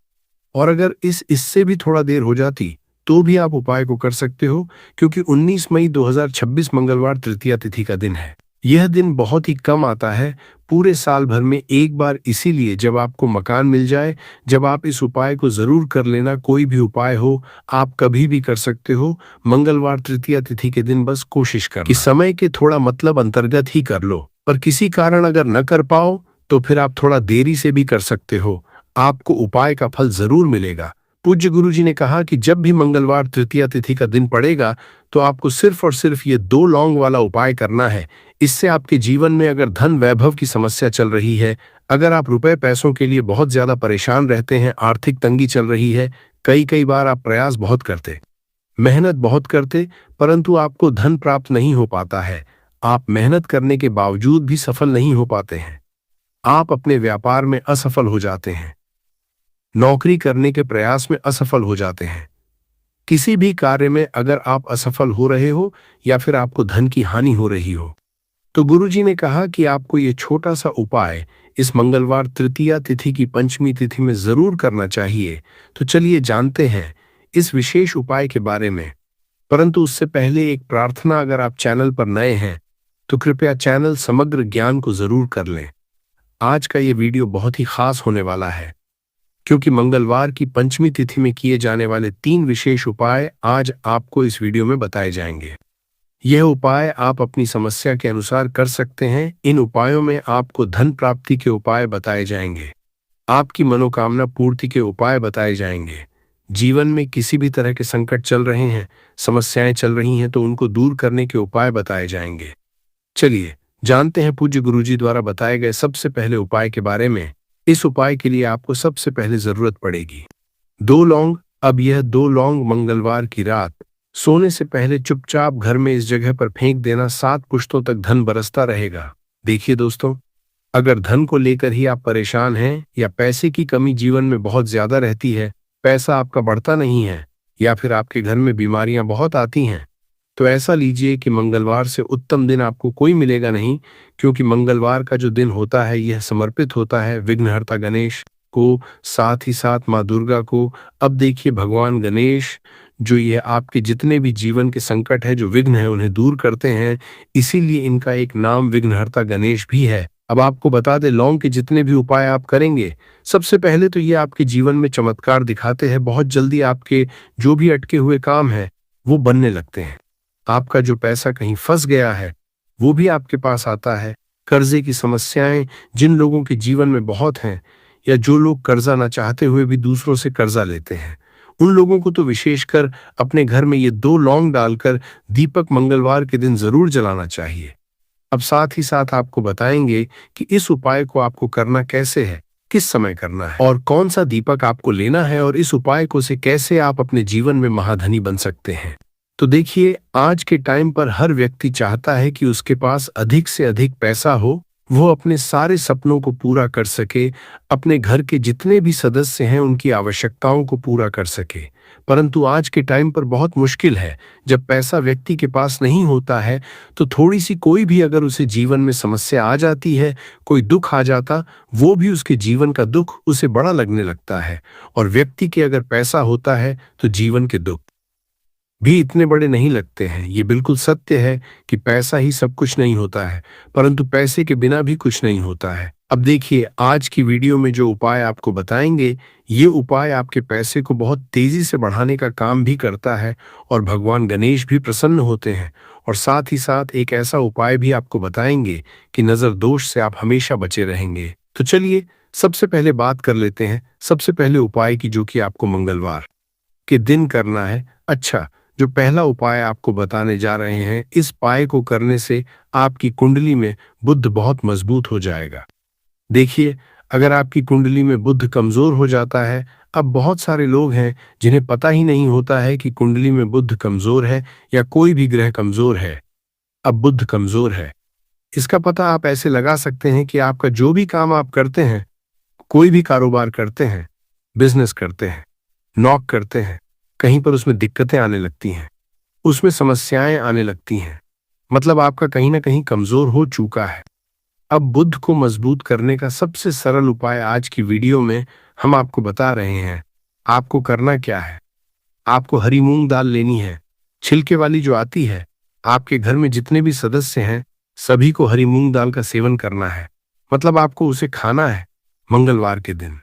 और अगर इससे भी थोड़ा देर हो जाती तो भी आप उपाय को कर सकते हो, क्योंकि 19 मई 2026 मंगलवार तृतीया तिथि का दिन है। यह दिन बहुत ही कम आता है, पूरे साल भर में एक बार, इसीलिए जब आपको मकान मिल जाए, जब आप इस उपाय को जरूर कर लेना। कोई भी उपाय हो, आप कभी भी कर सकते हो। मंगलवार तृतीया तिथि के दिन बस कोशिश करना कि समय के थोड़ा मतलब अंतर्गत ही कर लो, पर किसी कारण अगर न कर पाओ तो फिर आप थोड़ा देरी से भी कर सकते हो, आपको उपाय का फल जरूर मिलेगा। पूज्य गुरु जी ने कहा कि जब भी मंगलवार तृतीया तिथि का दिन पड़ेगा तो आपको सिर्फ और सिर्फ ये 2 लौंग वाला उपाय करना है। इससे आपके जीवन में अगर धन वैभव की समस्या चल रही है, अगर आप रुपए पैसों के लिए बहुत ज्यादा परेशान रहते हैं, आर्थिक तंगी चल रही है, कई बार आप प्रयास बहुत करते, मेहनत बहुत करते, परंतु आपको धन प्राप्त नहीं हो पाता है, आप मेहनत करने के बावजूद भी सफल नहीं हो पाते हैं, आप अपने व्यापार में असफल हो जाते हैं, नौकरी करने के प्रयास में असफल हो जाते हैं, किसी भी कार्य में अगर आप असफल हो रहे हो या फिर आपको धन की हानि हो रही हो, तो गुरुजी ने कहा कि आपको ये छोटा सा उपाय इस मंगलवार तृतीया तिथि की पंचमी तिथि में जरूर करना चाहिए। तो चलिए जानते हैं इस विशेष उपाय के बारे में। परंतु उससे पहले एक प्रार्थना, अगर आप चैनल पर नए हैं तो कृपया चैनल समग्र ज्ञान को जरूर कर लें। आज का ये वीडियो बहुत ही खास होने वाला है, क्योंकि मंगलवार की पंचमी तिथि में किए जाने वाले 3 विशेष उपाय आज आपको इस वीडियो में बताए जाएंगे। यह उपाय आप अपनी समस्या के अनुसार कर सकते हैं। इन उपायों में आपको धन प्राप्ति के उपाय बताए जाएंगे, आपकी मनोकामना पूर्ति के उपाय बताए जाएंगे। जीवन में किसी भी तरह के संकट चल रहे हैं, समस्याएं चल रही हैं, तो उनको दूर करने के उपाय बताए जाएंगे। चलिए जानते हैं पूज्य गुरुजी द्वारा बताए गए सबसे पहले उपाय के बारे में। इस उपाय के लिए आपको सबसे पहले जरूरत पड़ेगी 2 लौंग। अब यह 2 लौंग मंगलवार की रात सोने से पहले चुपचाप घर में इस जगह पर फेंक देना, 7 पुश्तों तक धन बरसता रहेगा। देखिए दोस्तों, अगर धन को लेकर ही आप परेशान हैं या पैसे की कमी जीवन में बहुत ज्यादा रहती है, पैसा आपका बढ़ता नहीं है, या फिर आपके घर में बीमारियां बहुत आती हैं, तो ऐसा लीजिए कि मंगलवार से उत्तम दिन आपको कोई मिलेगा नहीं, क्योंकि मंगलवार का जो दिन होता है यह समर्पित होता है विघ्नहर्ता गणेश को, साथ ही साथ माँ दुर्गा को। अब देखिए, भगवान गणेश जो यह आपके जितने भी जीवन के संकट है, जो विघ्न है, उन्हें दूर करते हैं, इसीलिए इनका एक नाम विघ्नहर्ता गणेश भी है। अब आपको बता दें, लौंग के जितने भी उपाय आप करेंगे, सबसे पहले तो ये आपके जीवन में चमत्कार दिखाते हैं। बहुत जल्दी आपके जो भी अटके हुए काम है वो बनने लगते हैं। आपका जो पैसा कहीं फंस गया है वो भी आपके पास आता है। कर्जे की समस्याएं जिन लोगों के जीवन में बहुत हैं, या जो लोग कर्जा ना चाहते हुए भी दूसरों से कर्जा लेते हैं, उन लोगों को तो विशेषकर अपने घर में ये 2 लौंग डालकर दीपक मंगलवार के दिन जरूर जलाना चाहिए। अब साथ ही साथ आपको बताएंगे कि इस उपाय को आपको करना कैसे है। किस समय करना है और कौन सा दीपक आपको लेना है और इस उपाय को से कैसे आप अपने जीवन में महाधनी बन सकते हैं। तो देखिए, आज के टाइम पर हर व्यक्ति चाहता है कि उसके पास अधिक से अधिक पैसा हो, वो अपने सारे सपनों को पूरा कर सके, अपने घर के जितने भी सदस्य हैं उनकी आवश्यकताओं को पूरा कर सके। परंतु आज के टाइम पर बहुत मुश्किल है। जब पैसा व्यक्ति के पास नहीं होता है तो थोड़ी सी कोई भी अगर उसे जीवन में समस्या आ जाती है, कोई दुख आ जाता, वो भी उसके जीवन का दुख उसे बड़ा लगने लगता है। और व्यक्ति के अगर पैसा होता है तो जीवन के दुख भी इतने बड़े नहीं लगते हैं। ये बिल्कुल सत्य है कि पैसा ही सब कुछ नहीं होता है, परंतु पैसे के बिना भी कुछ नहीं होता है। अब देखिए, आज की वीडियो में जो उपाय आपको बताएंगे, ये उपाय आपके पैसे को बहुत तेजी से बढ़ाने का काम भी करता है और भगवान गणेश भी प्रसन्न होते हैं। और साथ ही साथ एक ऐसा उपाय भी आपको बताएंगे कि नजर दोष से आप हमेशा बचे रहेंगे। तो चलिए, सबसे पहले बात कर लेते हैं सबसे पहले उपाय की, जो कि आपको मंगलवार के दिन करना है। अच्छा, जो पहला उपाय आपको बताने जा रहे हैं, इस उपाय को करने से आपकी कुंडली में बुध बहुत मजबूत हो जाएगा। देखिए, अगर आपकी कुंडली में बुध कमजोर हो जाता है, अब बहुत सारे लोग हैं जिन्हें पता ही नहीं होता है कि कुंडली में बुध कमजोर है या कोई भी ग्रह कमजोर है। अब बुध कमजोर है, इसका पता आप ऐसे लगा सकते हैं कि आपका जो भी काम आप करते हैं, कोई भी कारोबार करते हैं, बिजनेस करते हैं, नौक करते हैं, कहीं पर उसमें दिक्कतें आने लगती हैं, उसमें समस्याएं आने लगती हैं। मतलब आपका कहीं ना कहीं कमजोर हो चुका है। अब बुध को मजबूत करने का सबसे सरल उपाय आज की वीडियो में हम आपको बता रहे हैं। आपको करना क्या है, आपको हरी मूंग दाल लेनी है, छिलके वाली जो आती है। आपके घर में जितने भी सदस्य हैं, सभी को हरी मूंग दाल का सेवन करना है। मतलब आपको उसे खाना है मंगलवार के दिन।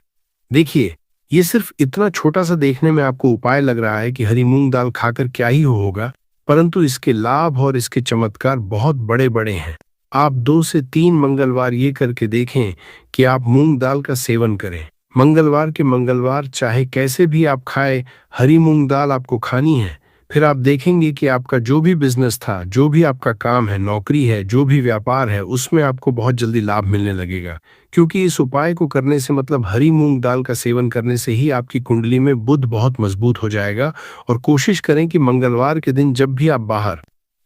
देखिए, ये सिर्फ इतना छोटा सा देखने में आपको उपाय लग रहा है कि हरी मूंग दाल खाकर क्या ही होगा, परंतु इसके लाभ और इसके चमत्कार बहुत बड़े बड़े हैं। आप 2 से 3 मंगलवार ये करके देखें कि आप मूंग दाल का सेवन करें। मंगलवार के मंगलवार चाहे कैसे भी आप खाएं, हरी मूंग दाल आपको खानी है। फिर आप देखेंगे कि आपका जो भी बिजनेस था, जो भी आपका काम है, नौकरी है, जो भी व्यापार है, उसमें आपको बहुत जल्दी लाभ मिलने लगेगा। क्योंकि इस उपाय को करने से, मतलब हरी मूंग दाल का सेवन करने से ही आपकी कुंडली में बुध बहुत मजबूत हो जाएगा। और कोशिश करें कि मंगलवार के दिन जब भी आप बाहर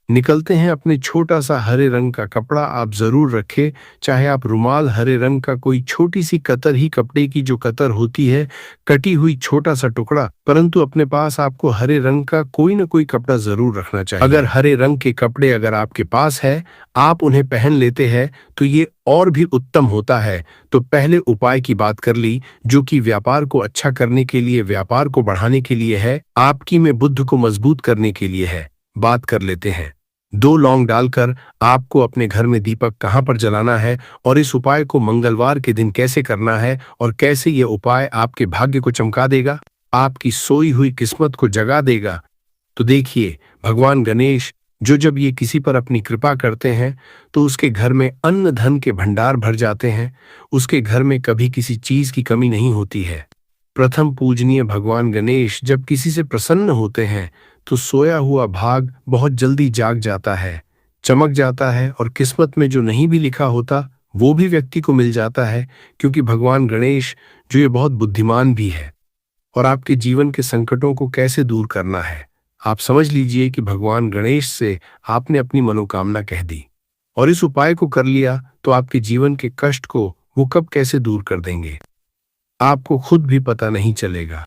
निकलते हैं, अपने छोटा सा हरे रंग का कपड़ा आप जरूर रखें। चाहे आप रुमाल, हरे रंग का कोई छोटी सी कतर ही, कपड़े की जो कतर होती है, कटी हुई छोटा सा टुकड़ा, परंतु अपने पास आपको हरे रंग का कोई ना कोई कपड़ा जरूर रखना चाहिए। अगर हरे रंग के कपड़े अगर आपके पास है, आप उन्हें पहन लेते हैं तो ये और भी उत्तम होता है। तो पहले उपाय की बात कर ली, जो कि व्यापार को अच्छा करने के लिए, व्यापार को बढ़ाने के लिए है, आपकी में बुद्ध को मजबूत करने के लिए है। बात कर लेते हैं 2 लौंग डालकर आपको अपने घर में दीपक कहां पर जलाना है और इस उपाय को मंगलवार के दिन कैसे करना है और कैसे यह उपाय आपके भाग्य को चमका देगा, आपकी सोई हुई किस्मत को जगा देगा। तो देखिए, भगवान गणेश जो जब ये किसी पर अपनी कृपा करते हैं तो उसके घर में अन्न धन के भंडार भर जाते हैं। उसके घर में कभी किसी चीज की कमी नहीं होती है। प्रथम पूजनीय भगवान गणेश जब किसी से प्रसन्न होते हैं तो सोया हुआ भाग बहुत जल्दी जाग जाता है, चमक जाता है, और किस्मत में जो नहीं भी लिखा होता वो भी व्यक्ति को मिल जाता है। क्योंकि भगवान गणेश जो ये बहुत बुद्धिमान भी है। और आपके जीवन के संकटों को कैसे दूर करना है, आप समझ लीजिए कि भगवान गणेश से आपने अपनी मनोकामना कह दी और इस उपाय को कर लिया तो आपके जीवन के कष्ट को वो कब कैसे दूर कर देंगे, आपको खुद भी पता नहीं चलेगा।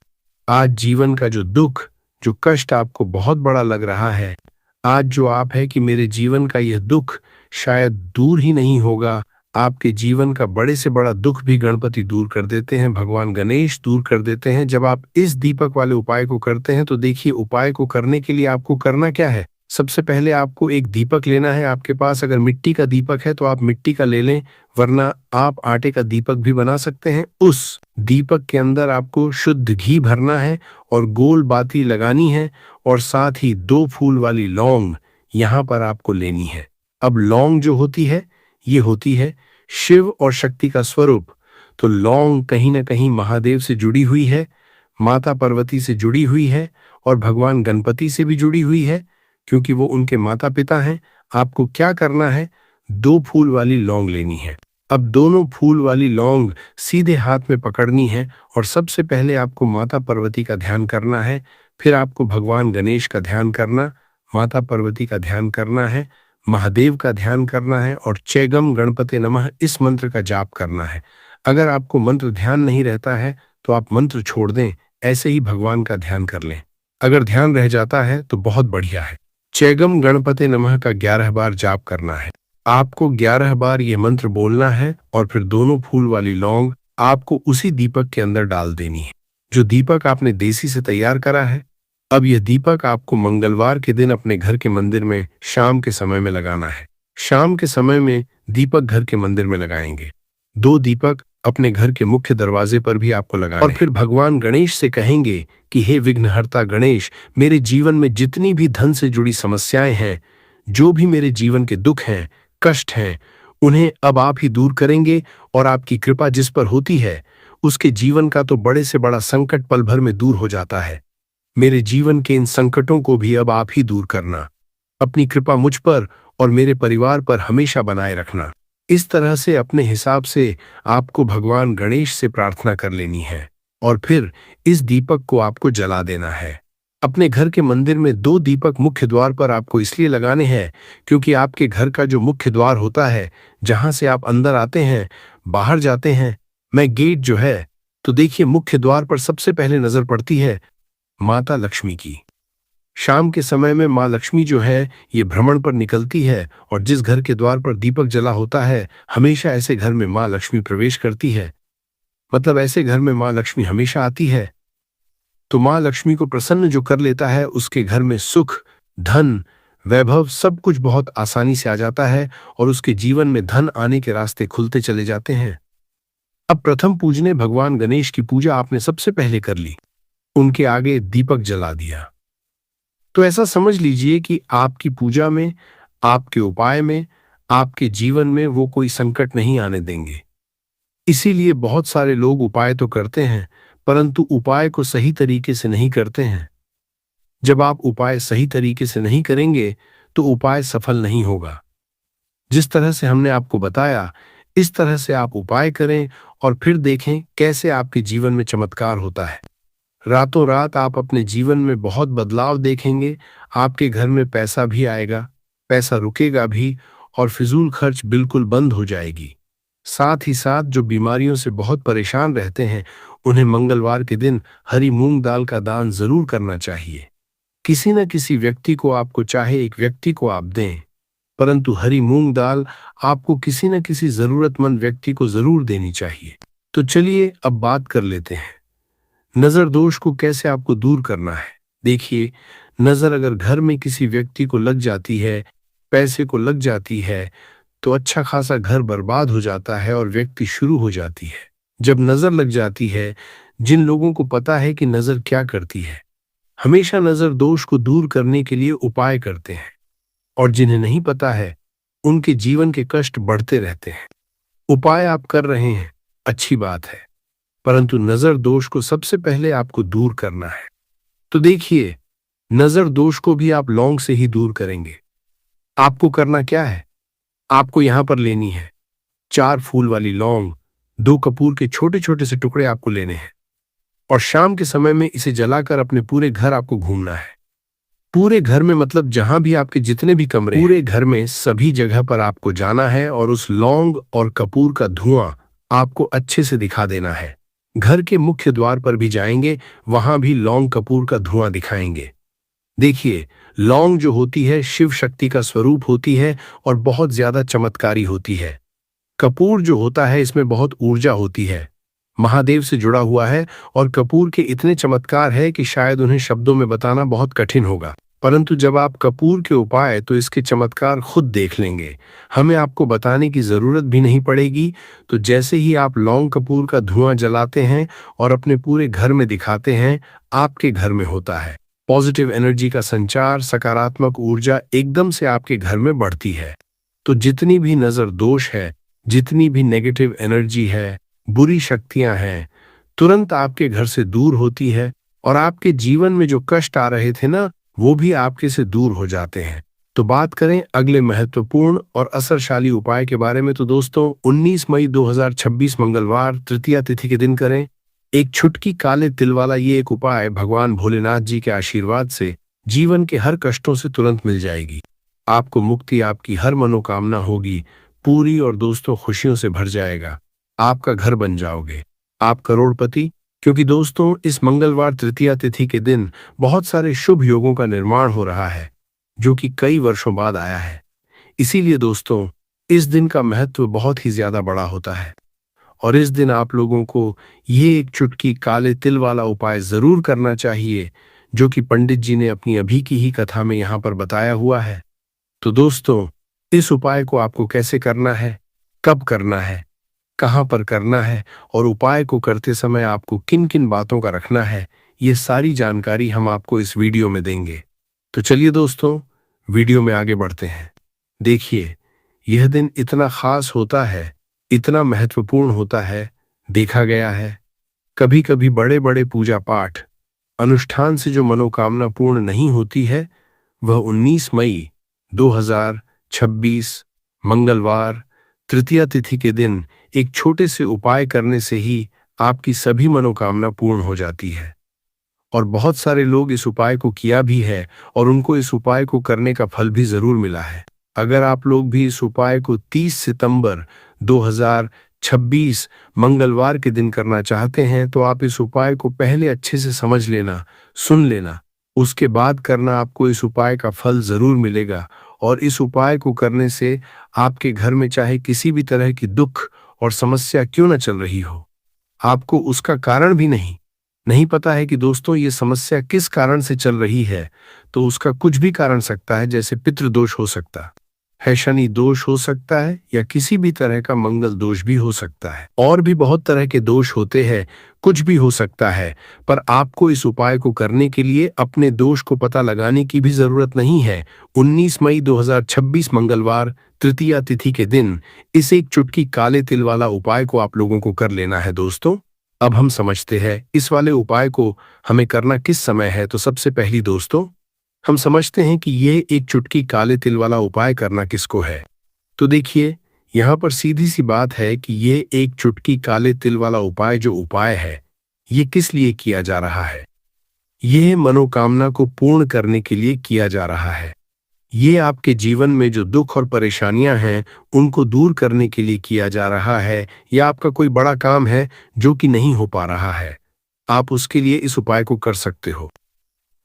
आज जीवन का जो दुख, जो कष्ट आपको बहुत बड़ा लग रहा है, आज जो आप है कि मेरे जीवन का यह दुख शायद दूर ही नहीं होगा, आपके जीवन का बड़े से बड़ा दुख भी गणपति दूर कर देते हैं, भगवान गणेश दूर कर देते हैं जब आप इस दीपक वाले उपाय को करते हैं। तो देखिए, उपाय को करने के लिए आपको करना क्या है। सबसे पहले आपको एक दीपक लेना है। आपके पास अगर मिट्टी का दीपक है तो आप मिट्टी का ले लें, वरना आप आटे का दीपक भी बना सकते हैं। उस दीपक के अंदर आपको शुद्ध घी भरना है और गोल बाती लगानी है, और साथ ही 2 फूल वाली लौंग यहाँ पर आपको लेनी है। अब लौंग जो होती है, ये होती है शिव और शक्ति का स्वरूप। तो लौंग कहीं ना कहीं महादेव से जुड़ी हुई है, माता पार्वती से जुड़ी हुई है और भगवान गणपति से भी जुड़ी हुई है, क्योंकि वो उनके माता पिता हैं। आपको क्या करना है, 2 फूल वाली लौंग लेनी है। अब दोनों फूल वाली लौंग सीधे हाथ में पकड़नी है और सबसे पहले आपको माता पार्वती का ध्यान करना है। फिर आपको भगवान गणेश का ध्यान करना, माता पार्वती का ध्यान करना है, महादेव का ध्यान करना है और चैगम गणपते नमः इस मंत्र का जाप करना है। अगर आपको मंत्र ध्यान नहीं रहता है तो आप मंत्र छोड़ दें, ऐसे ही भगवान का ध्यान कर लें। अगर ध्यान रह जाता है तो बहुत बढ़िया है। चैगम गणपते नमः का 11 बार जाप करना है। आपको 11 बार ये मंत्र बोलना है और फिर दोनों फूल वाली लौंग आपको उसी दीपक के अंदर डाल देनी है, जो दीपक आपने देसी से तैयार करा है। अब यह दीपक आपको मंगलवार के दिन अपने घर के मंदिर में शाम के समय में लगाना है। शाम के समय में दीपक घर के मंदिर में लगाएंगे। 2 दीपक अपने घर के मुख्य दरवाजे पर भी आपको लगाने और फिर भगवान गणेश से कहेंगे कि हे विघ्नहर्ता गणेश, मेरे जीवन में जितनी भी धन से जुड़ी समस्याएं हैं, जो भी मेरे जीवन के दुख हैं, कष्ट हैं, उन्हें अब आप ही दूर करेंगे और आपकी कृपा जिस पर होती है उसके जीवन का तो बड़े से बड़ा संकट पल भर में दूर हो जाता है। मेरे जीवन के इन संकटों को भी अब आप ही दूर करना। अपनी कृपा मुझ पर और मेरे परिवार पर हमेशा बनाए रखना। इस तरह से अपने हिसाब से आपको भगवान गणेश से प्रार्थना कर लेनी है और फिर इस दीपक को आपको जला देना है। अपने घर के मंदिर में 2 दीपक मुख्य द्वार पर आपको इसलिए लगाने हैं क्योंकि आपके घर का जो मुख्य द्वार होता है, जहां से आप अंदर आते हैं, बाहर जाते हैं, मैं गेट जो है, तो देखिए मुख्य द्वार पर सबसे पहले नजर पड़ती है माता लक्ष्मी की। शाम के समय में माँ लक्ष्मी जो है ये भ्रमण पर निकलती है और जिस घर के द्वार पर दीपक जला होता है, हमेशा ऐसे घर में माँ लक्ष्मी प्रवेश करती है। मतलब ऐसे घर में माँ लक्ष्मी हमेशा आती है। तो माँ लक्ष्मी को प्रसन्न जो कर लेता है, उसके घर में सुख, धन, वैभव सब कुछ बहुत आसानी से आ जाता है और उसके जीवन में धन आने के रास्ते खुलते चले जाते हैं। अब प्रथम पूजने भगवान गणेश की पूजा आपने सबसे पहले कर ली, उनके आगे दीपक जला दिया। तो ऐसा समझ लीजिए कि आपकी पूजा में, आपके उपाय में, आपके जीवन में वो कोई संकट नहीं आने देंगे। इसीलिए बहुत सारे लोग उपाय तो करते हैं, परंतु उपाय को सही तरीके से नहीं करते हैं। जब आप उपाय सही तरीके से नहीं करेंगे तो उपाय सफल नहीं होगा। जिस तरह से हमने आपको बताया, इस तरह से आप उपाय करें और फिर देखें कैसे आपके जीवन में चमत्कार होता है। रातों रात आप अपने जीवन में बहुत बदलाव देखेंगे। आपके घर में पैसा भी आएगा, पैसा रुकेगा भी और फिजूल खर्च बिल्कुल बंद हो जाएगी। साथ ही साथ जो बीमारियों से बहुत परेशान रहते हैं, उन्हें मंगलवार के दिन हरी मूंग दाल का दान जरूर करना चाहिए। किसी न किसी व्यक्ति को आपको, चाहे एक व्यक्ति को आप दें, परंतु हरी मूंग दाल आपको किसी न किसी जरूरतमंद व्यक्ति को जरूर देनी चाहिए। तो चलिए अब बात कर लेते हैं नजर दोष को कैसे आपको दूर करना है। देखिए, नजर अगर घर में किसी व्यक्ति को लग जाती है, पैसे को लग जाती है, तो अच्छा खासा घर बर्बाद हो जाता है और व्यक्ति शुरू हो जाती है। जब नजर लग जाती है, जिन लोगों को पता है कि नजर क्या करती है, हमेशा नजर दोष को दूर करने के लिए उपाय करते हैं, और जिन्हें नहीं पता है उनके जीवन के कष्ट बढ़ते रहते हैं। उपाय आप कर रहे हैं, अच्छी बात है, परंतु नजर दोष को सबसे पहले आपको दूर करना है। तो देखिए, नजर दोष को भी आप लौंग से ही दूर करेंगे। आपको करना क्या है, आपको यहां पर लेनी है 4 फूल वाली लौंग, 2 कपूर के छोटे छोटे से टुकड़े आपको लेने हैं और शाम के समय में इसे जलाकर अपने पूरे घर आपको घूमना है। पूरे घर में, मतलब जहां भी आपके जितने भी कमरे, पूरे घर में सभी जगह पर आपको जाना है और उस लौंग और कपूर का धुआं आपको अच्छे से दिखा देना है। घर के मुख्य द्वार पर भी जाएंगे, वहां भी लौंग कपूर का धुआं दिखाएंगे। देखिए, लौंग जो होती है शिव शक्ति का स्वरूप होती है और बहुत ज्यादा चमत्कारी होती है। कपूर जो होता है इसमें बहुत ऊर्जा होती है, महादेव से जुड़ा हुआ है और कपूर के इतने चमत्कार है कि शायद उन्हें शब्दों में बताना बहुत कठिन होगा। परंतु जब आप कपूर के उपाय, तो इसके चमत्कार खुद देख लेंगे, हमें आपको बताने की जरूरत भी नहीं पड़ेगी। तो जैसे ही आप लौंग कपूर का धुआं जलाते हैं और अपने पूरे घर में दिखाते हैं, आपके घर में होता है पॉजिटिव एनर्जी का संचार, सकारात्मक ऊर्जा एकदम से आपके घर में बढ़ती है। तो जितनी भी नजर दोष है, जितनी भी नेगेटिव एनर्जी है, बुरी शक्तियां हैं, तुरंत आपके घर से दूर होती है और आपके जीवन में जो कष्ट आ रहे थे ना, वो भी आपके से दूर हो जाते हैं। तो बात करें अगले महत्वपूर्ण और असरशाली उपाय के बारे में, तो दोस्तों 19 मई 2026 मंगलवार तृतीया तिथि के दिन करें एक छुटकी काले तिल वाला ये एक उपाय। भगवान भोलेनाथ जी के आशीर्वाद से जीवन के हर कष्टों से तुरंत मिल जाएगी। आपको मुक्ति, आपकी हर मनोकामना होगी पूरी और दोस्तों खुशियों से भर जाएगा। आपका घर बन जाओगे, आप करोड़पति। क्योंकि दोस्तों इस मंगलवार तृतीया तिथि के दिन बहुत सारे शुभ योगों का निर्माण हो रहा है जो कि कई वर्षों बाद आया है। इसीलिए दोस्तों इस दिन का महत्व बहुत ही ज्यादा बड़ा होता है और इस दिन आप लोगों को ये एक चुटकी काले तिल वाला उपाय जरूर करना चाहिए जो कि पंडित जी ने अपनी अभी की ही कथा में यहाँ पर बताया हुआ है। तो दोस्तों इस उपाय को आपको कैसे करना है, कब करना है, कहाँ पर करना है और उपाय को करते समय आपको किन किन बातों का रखना है, ये सारी जानकारी हम आपको इस वीडियो में देंगे। तो चलिए दोस्तों वीडियो में आगे बढ़ते हैं। देखिए यह दिन इतना खास होता है, इतना महत्वपूर्ण होता है। देखा गया है कभी कभी बड़े बड़े पूजा पाठ अनुष्ठान से जो मनोकामना पूर्ण नहीं होती है वह 19 मई 2026 मंगलवार तृतीया तिथि के दिन एक छोटे से उपाय करने से ही आपकी सभी मनोकामना पूर्ण हो जाती है। और बहुत सारे लोग इस उपाय को किया भी है और उनको इस उपाय को करने का फल भी जरूर मिला है। अगर आप लोग भी इस उपाय को 30 सितंबर 2026 मंगलवार के दिन करना चाहते हैं तो आप इस उपाय को पहले अच्छे से समझ लेना, सुन लेना, उसके बाद करना। आपको इस उपाय का फल जरूर मिलेगा और इस उपाय को करने से आपके घर में चाहे किसी भी तरह की दुख और समस्या क्यों न चल रही हो, आपको उसका कारण भी नहीं पता है कि दोस्तों ये समस्या किस कारण से चल रही है, तो उसका कुछ भी कारण सकता है। जैसे पितृदोष हो सकता है, शनि दोष हो सकता है या किसी भी तरह का मंगल दोष भी हो सकता है। और भी बहुत तरह के दोष होते हैं, कुछ भी हो सकता है। पर आपको इस उपाय को करने के लिए अपने दोष को पता लगाने की भी जरूरत नहीं है। 19 मई 2026 मंगलवार तृतीया तिथि के दिन इस एक चुटकी काले तिल वाला उपाय को आप लोगों को कर लेना है। दोस्तों अब हम समझते हैं इस वाले उपाय को हमें करना किस समय है। तो सबसे पहली दोस्तों हम समझते हैं कि ये एक चुटकी काले तिल वाला उपाय करना किसको है। तो देखिए यहाँ पर सीधी सी बात है कि ये एक चुटकी काले तिल वाला उपाय जो उपाय है ये किस लिए किया जा रहा है। ये मनोकामना को पूर्ण करने के लिए किया जा रहा है। ये आपके जीवन में जो दुख और परेशानियां हैं उनको दूर करने के लिए किया जा रहा है। या आपका कोई बड़ा काम है जो कि नहीं हो पा रहा है, आप उसके लिए इस उपाय को कर सकते हो।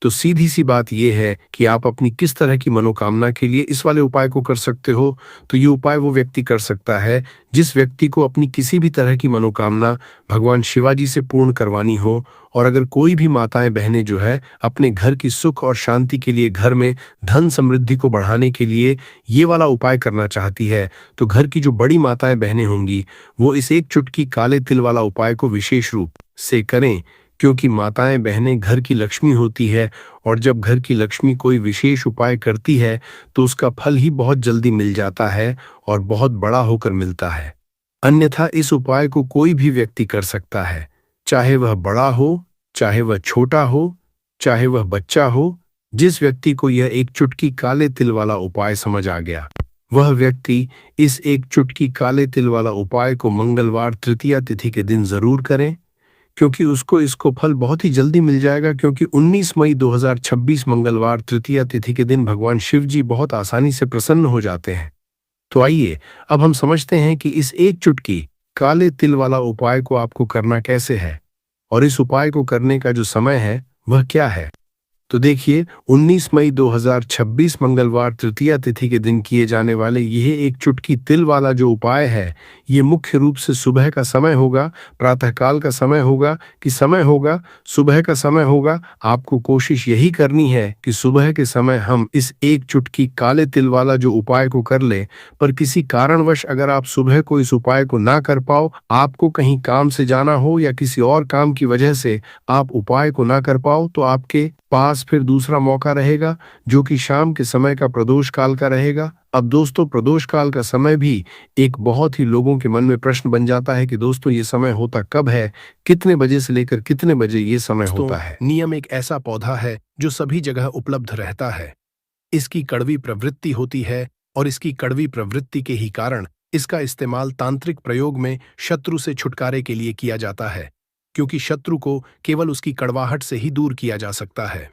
तो सीधी सी बात यह है कि आप अपनी किस तरह की मनोकामना के लिए इस वाले उपाय को कर सकते हो। तो ये उपाय वो व्यक्ति कर सकता है जिस व्यक्ति को अपनी किसी भी तरह की मनोकामना भगवान शिवाजी से पूर्ण करवानी हो। और अगर कोई भी माताएं बहनें जो है अपने घर की सुख और शांति के लिए, घर में धन समृद्धि को बढ़ाने के लिए ये वाला उपाय करना चाहती है, तो घर की जो बड़ी माताएं बहनें होंगी वो इस एक चुटकी काले तिल वाला उपाय को विशेष रूप से करें। क्योंकि माताएं बहनें घर की लक्ष्मी होती है और जब घर की लक्ष्मी कोई विशेष उपाय करती है तो उसका फल ही बहुत जल्दी मिल जाता है और बहुत बड़ा होकर मिलता है। अन्यथा इस उपाय को कोई भी व्यक्ति कर सकता है, चाहे वह बड़ा हो, चाहे वह छोटा हो, चाहे वह बच्चा हो। जिस व्यक्ति को यह एक चुटकी काले तिल वाला उपाय समझ आ गया वह व्यक्ति इस एक चुटकी काले तिल वाला उपाय को मंगलवार तृतीया तिथि के दिन जरूर करें, क्योंकि उसको इसको फल बहुत ही जल्दी मिल जाएगा। क्योंकि 19 मई 2026 मंगलवार तृतीया तिथि के दिन भगवान शिव जी बहुत आसानी से प्रसन्न हो जाते हैं। तो आइए अब हम समझते हैं कि इस एक चुटकी काले तिल वाला उपाय को आपको करना कैसे है और इस उपाय को करने का जो समय है वह क्या है। तो देखिए 19 मई 2026 मंगलवार तृतीया तिथि के दिन किए जाने वाले यह एक चुटकी तिल वाला जो उपाय है ये मुख्य रूप से सुबह का समय होगा, प्रातःकाल का समय होगा कि समय होगा, सुबह का समय होगा। आपको कोशिश यही करनी है कि सुबह के समय हम इस एक चुटकी काले तिल वाला जो उपाय को कर ले। पर किसी कारणवश अगर आप सुबह को इस उपाय को ना कर पाओ, आपको कहीं काम से जाना हो या किसी और काम की वजह से आप उपाय को ना कर पाओ, तो आपके पास फिर दूसरा मौका रहेगा जो कि शाम के समय का प्रदोष काल का रहेगा। अब दोस्तों प्रदोष काल का समय भी एक बहुत ही लोगों के मन में प्रश्न बन जाता है कि दोस्तों ये समय होता कब है, कितने बजे से लेकर कितने बजे ये समय होता है। नियम एक ऐसा पौधा है जो सभी जगह उपलब्ध रहता है इसकी कड़वी प्रवृत्ति होती है और इसकी कड़वी प्रवृत्ति के ही कारण इसका इस्तेमाल तांत्रिक प्रयोग में शत्रु से छुटकारे के लिए किया जाता है, क्योंकि शत्रु को केवल उसकी कड़वाहट से ही दूर किया जा सकता है।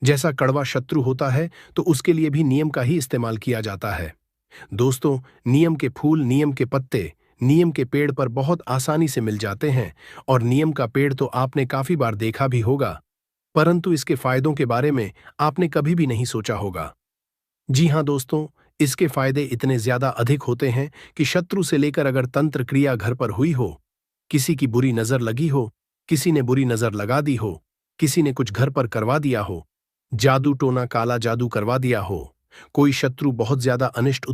जैसा कड़वा शत्रु होता है तो उसके लिए भी नियम का ही इस्तेमाल किया जाता है। दोस्तों, नियम के फूल, नियम के पत्ते नियम के पेड़ पर बहुत आसानी से मिल जाते हैं और नियम का पेड़ तो आपने काफी बार देखा भी होगा, परंतु इसके फायदों के बारे में आपने कभी भी नहीं सोचा होगा। जी हाँ दोस्तों, इसके फायदे इतने ज्यादा अधिक होते हैं कि शत्रु से लेकर अगर तंत्र क्रिया घर पर हुई हो, किसी की बुरी नजर लगी हो, किसी ने बुरी नजर लगा दी हो, किसी ने कुछ घर पर करवा दिया हो, जादू टोना काला जादू करवा दिया हो, कोई शत्रु बहुत ज्यादा अनिष्ट